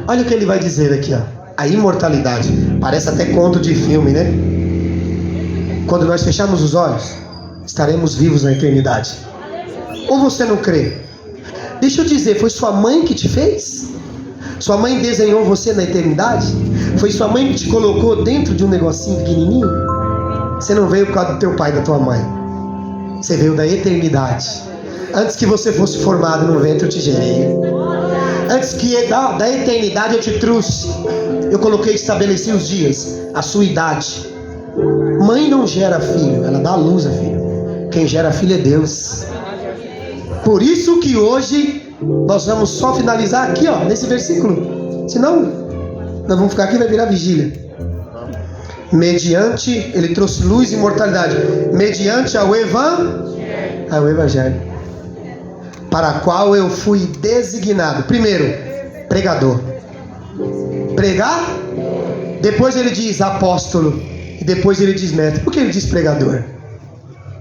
Olha o que ele vai dizer aqui, ó. A imortalidade. Parece até conto de filme, né? Quando nós fecharmos os olhos, estaremos vivos na eternidade. Ou você não crê? Deixa eu dizer, foi sua mãe que te fez? Sua mãe desenhou você na eternidade? Foi sua mãe que te colocou dentro de um negocinho pequenininho? Você não veio por causa do teu pai e da tua mãe. Você veio da eternidade. Antes que você fosse formado no ventre, eu te gerei. Antes que da eternidade eu te trouxe. Eu coloquei, estabeleci os dias, a sua idade. Mãe não gera filho, ela dá a luz a filho. Quem gera filho é Deus. Por isso que hoje nós vamos só finalizar aqui, ó, nesse versículo. Senão, nós vamos ficar aqui e vai virar vigília. Mediante, ele trouxe luz e imortalidade. Mediante ao Evangelho. Para a qual eu fui designado. Primeiro, pregador. Pregar. Depois ele diz apóstolo. E depois ele diz mestre. Por que ele diz pregador?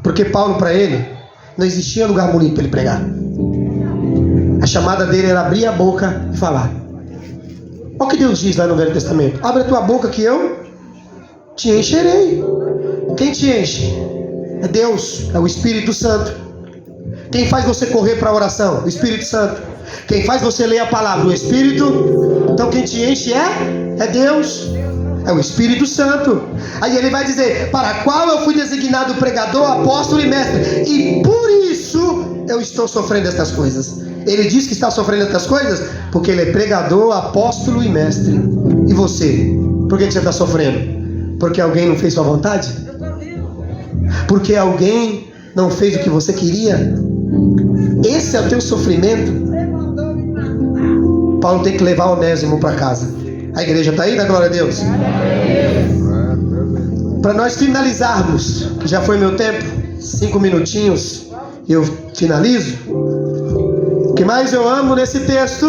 Porque Paulo, para ele, não existia lugar bonito para ele pregar. A chamada dele era abrir a boca e falar. Olha o que Deus diz lá no Velho Testamento. Abre a tua boca que eu te encherei. Quem te enche? É Deus, é o Espírito Santo. Quem faz você correr para a oração? O Espírito Santo. Quem faz você ler a palavra? O Espírito. Então quem te enche é Deus. É o Espírito Santo. Aí ele vai dizer: para a qual eu fui designado pregador, apóstolo e mestre. E por isso eu estou sofrendo estas coisas. Ele diz que está sofrendo estas coisas porque ele é pregador, apóstolo e mestre. E você? Por que você está sofrendo? Porque alguém não fez sua vontade? Porque alguém não fez o que você queria? Esse é o teu sofrimento? Paulo tem que levar Onésimo para casa. A igreja está aí, da glória a Deus? Para nós finalizarmos, que já foi meu tempo, 5 minutinhos, eu finalizo. O que mais eu amo nesse texto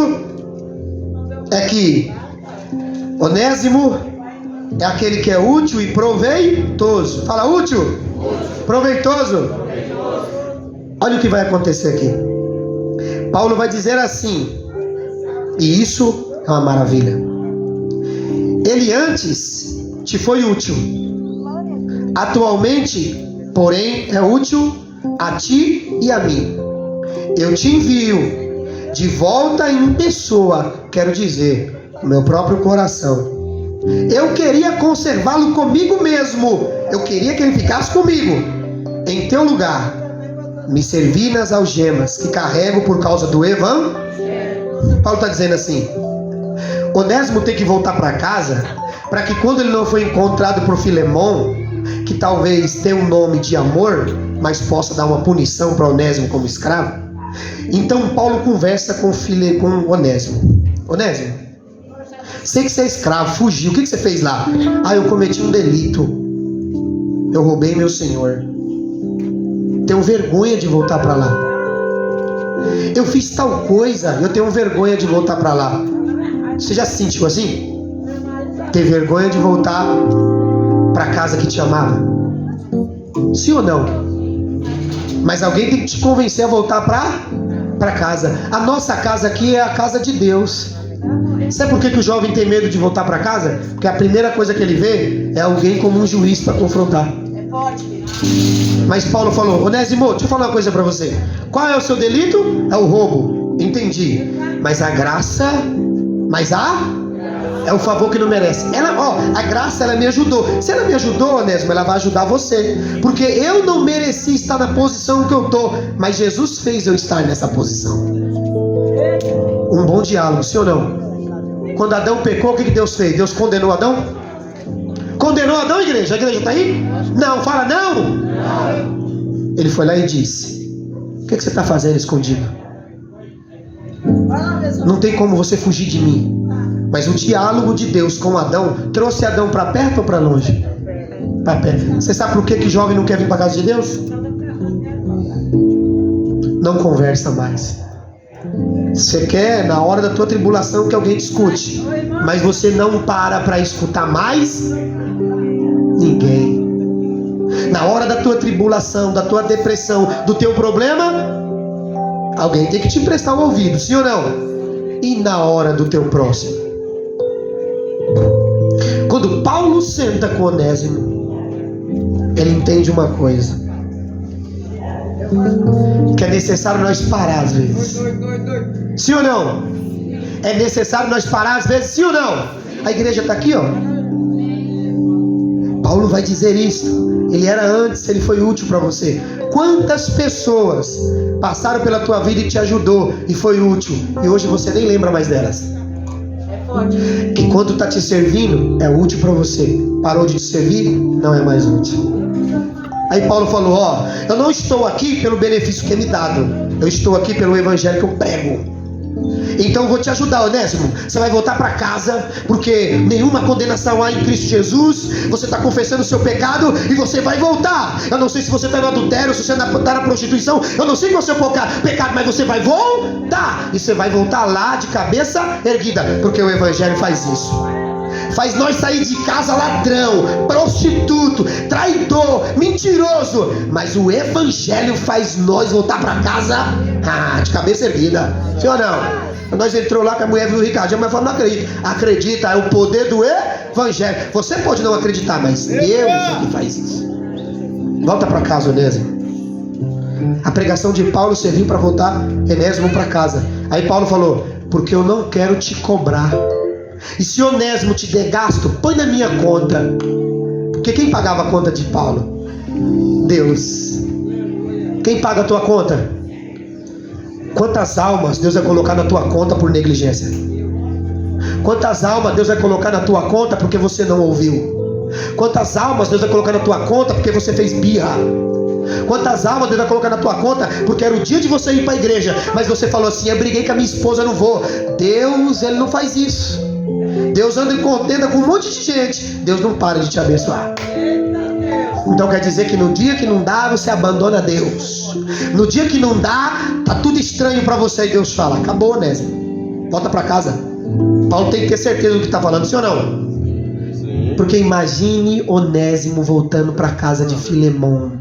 é que Onésimo é aquele que é útil e proveitoso. Fala útil, proveitoso. Olha o que vai acontecer aqui. Paulo vai dizer assim, e isso é uma maravilha. Ele antes te foi útil, atualmente, porém, é útil a ti e a mim. Eu te envio de volta em pessoa, quero dizer, o meu próprio coração. Eu queria conservá-lo comigo mesmo. Eu queria que ele ficasse comigo. Em teu lugar, me servi nas algemas que carrego por causa do Evangelho. Paulo está dizendo assim: Onésimo tem que voltar para casa, para que quando ele não foi encontrado por Filemon, que talvez tenha um nome de amor, mas possa dar uma punição para Onésimo como escravo. Então Paulo conversa com Onésimo. Onésimo, sei que você é escravo, fugiu, o que você fez lá? Ah, eu cometi um delito, eu roubei meu senhor, tenho vergonha de voltar para lá. Eu fiz tal coisa, eu tenho vergonha de voltar para lá. Você já se sentiu assim? Ter vergonha de voltar para a casa que te amava? Sim ou não? Mas alguém tem que te convencer a voltar para casa. A nossa casa aqui é a casa de Deus. Sabe por que o jovem tem medo de voltar para casa? Porque a primeira coisa que ele vê é alguém como um juiz para confrontar. Mas Paulo falou: Onésimo, deixa eu falar uma coisa para você. Qual é o seu delito? É o roubo. Entendi. Mas a graça, é o favor que não merece. A graça, ela me ajudou. Se ela me ajudou, Onésimo, ela vai ajudar você. Porque eu não mereci estar na posição que eu estou, mas Jesus fez eu estar nessa posição. Um bom diálogo, sim ou não? Quando Adão pecou, o que Deus fez? Deus condenou Adão? Condenou Adão, igreja? A igreja está aí? Não, fala não. Ele foi lá e disse: o que você está fazendo escondido? Não tem como você fugir de mim. Mas o diálogo de Deus com Adão trouxe Adão para perto ou para longe? Para perto. Você sabe por que jovem não quer vir para a casa de Deus? Não conversa mais. Você quer, na hora da tua tribulação, que alguém te escute, mas você não para escutar mais ninguém. Na hora da tua tribulação, da tua depressão, do teu problema, alguém tem que te emprestar o ouvido, sim ou não? E na hora do teu próximo? Quando Paulo senta com Onésimo, ele entende uma coisa: que é necessário nós parar às vezes. Sim ou não? É necessário nós parar às vezes, sim ou não? A igreja está aqui, ó. Paulo vai dizer isso. Ele era antes, ele foi útil para você. Quantas pessoas passaram pela tua vida e te ajudou e foi útil, e hoje você nem lembra mais delas? Que quando está te servindo é útil para você. Parou de te servir, não é mais útil. Aí Paulo falou: eu não estou aqui pelo benefício que é me dado, eu estou aqui pelo evangelho que eu prego. Então eu vou te ajudar, Onésimo. Você vai voltar para casa, porque nenhuma condenação há em Cristo Jesus. Você está confessando o seu pecado e você vai voltar. Eu não sei se você está no adultério, se você está na prostituição, eu não sei qual é o seu pecado, mas você vai voltar. E você vai voltar lá de cabeça erguida, porque o Evangelho faz isso. Faz nós sair de casa ladrão, prostituto, traidor, mentiroso. Mas o Evangelho faz nós voltar para casa de cabeça erguida. Sim ou não? Nós entrou lá com a mulher viu o Ricardinho, mas falou: não acredita. Acredita, é o poder do Evangelho. Você pode não acreditar, mas Deus é que faz isso. Volta para casa, Onésimo. A pregação de Paulo serviu para voltar Onésimo para casa. Aí Paulo falou: porque eu não quero te cobrar. E se Onésimo te der gasto, põe na minha conta. Porque quem pagava a conta de Paulo? Deus. Quem paga a tua conta? Quantas almas Deus vai colocar na tua conta por negligência? Quantas almas Deus vai colocar na tua conta porque você não ouviu? Quantas almas Deus vai colocar na tua conta porque você fez birra? Quantas almas Deus vai colocar na tua conta porque era o dia de você ir para a igreja, mas você falou assim: eu briguei com a minha esposa, eu não vou. Deus, Ele não faz isso. Deus anda em contenda com um monte de gente. Deus não para de te abençoar. Então quer dizer que no dia que não dá, você abandona Deus. No dia que não dá, tá tudo estranho para você, e Deus fala: acabou, Onésimo, volta para casa. Paulo tem que ter certeza do que está falando, sim ou não? Porque imagine Onésimo voltando para casa de Filemão.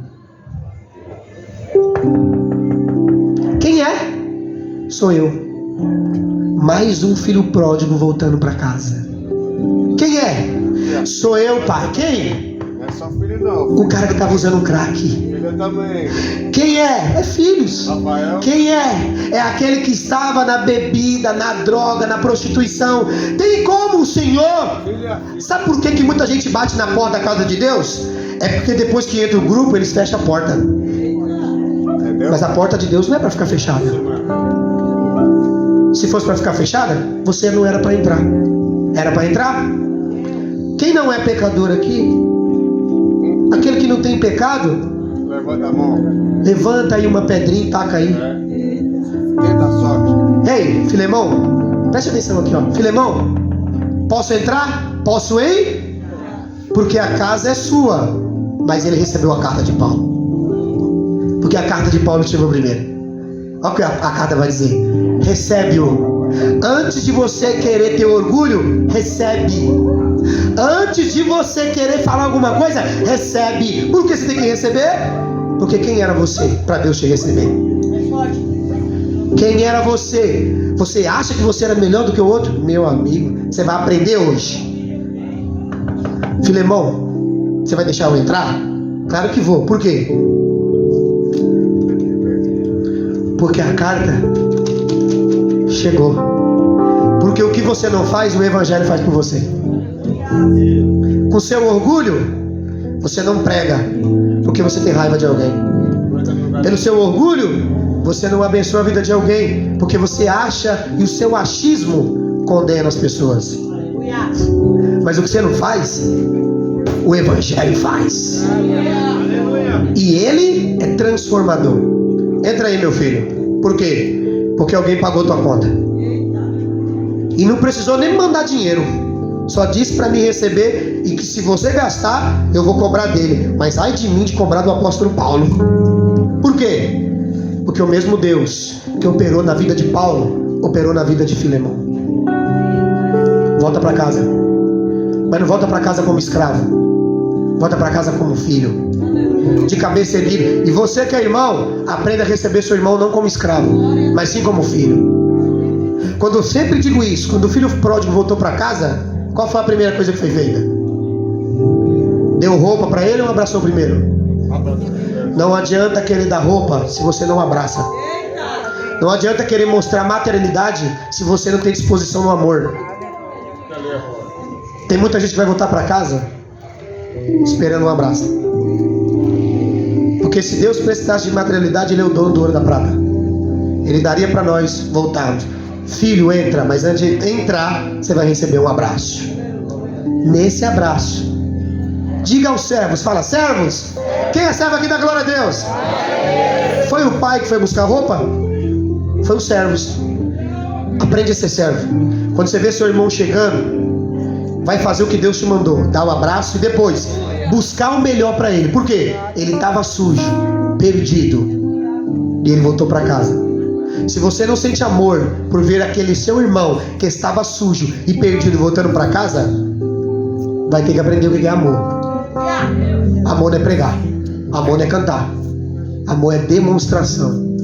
Quem é? Sou eu. Mais um filho pródigo voltando para casa. Quem é? Sou eu, pai. Quem? Não é só filho não. O cara que estava usando crack. Filho também. Quem é? É filhos. Rafael. Quem é? É aquele que estava na bebida, na droga, na prostituição. Tem como o Senhor? Filha. Sabe por que muita gente bate na porta da casa de Deus? É porque depois que entra o grupo, eles fecham a porta. Entendeu? Mas a porta de Deus não é para ficar fechada. Se fosse para ficar fechada, você não era para entrar. Era para entrar? Quem não é pecador aqui? Aquele que não tem pecado, Levanta a mão. levanta aí uma pedrinha e taca aí. Tenta a sorte. Ei, Filemão, preste atenção aqui, ó. Filemão, posso entrar? Posso ir? Porque a casa é sua. Mas ele recebeu a carta de Paulo. Porque a carta de Paulo chegou primeiro. Olha o que a carta vai dizer: recebe-o. Antes de você querer ter orgulho, recebe. Antes de você querer falar alguma coisa, recebe. Por que você tem que receber? Porque quem era você para Deus te receber? Quem era você? Você acha que você era melhor do que o outro? Meu amigo, você vai aprender hoje. Filemão, você vai deixar eu entrar? Claro que vou. Por quê? Porque a carta chegou. Porque o que você não faz, o Evangelho faz por você. Com seu orgulho, você não prega, porque você tem raiva de alguém. Pelo seu orgulho, você não abençoa a vida de alguém, porque você acha, e o seu achismo condena as pessoas. Mas o que você não faz, o Evangelho faz. E ele é transformador. Entra aí, meu filho. Por quê? Porque alguém pagou tua conta. E não precisou nem mandar dinheiro. Só disse para me receber, e que se você gastar, eu vou cobrar dele. Mas ai de mim de cobrar do apóstolo Paulo. Por quê? Porque o mesmo Deus que operou na vida de Paulo, operou na vida de Filemão. Volta para casa. Mas não volta para casa como escravo. Volta para casa como filho. De cabeça erguida. E você que é irmão, aprenda a receber seu irmão não como escravo, mas sim como filho. Quando eu sempre digo isso, quando o filho pródigo voltou para casa, qual foi a primeira coisa que foi feita? Deu roupa para ele ou abraçou primeiro? Não adianta querer dar roupa se você não abraça. Não adianta querer mostrar materialidade se você não tem disposição no amor. Tem muita gente que vai voltar para casa esperando um abraço. Porque se Deus precisasse de materialidade, Ele é o dono do ouro e da prata. Ele daria para nós voltarmos. Filho, entra, mas antes de entrar, você vai receber um abraço. Nesse abraço, diga aos servos, fala: servos, quem é servo aqui da glória a Deus? Foi o pai que foi buscar roupa? Foi os servos. Aprende a ser servo. Quando você vê seu irmão chegando, vai fazer o que Deus te mandou. Dar um abraço e depois buscar o melhor para ele. Por quê? Ele estava sujo, perdido, e ele voltou para casa. Se você não sente amor por ver aquele seu irmão que estava sujo e perdido voltando para casa, vai ter que aprender o que é amor. Amor não é pregar, amor não é cantar, amor é demonstração.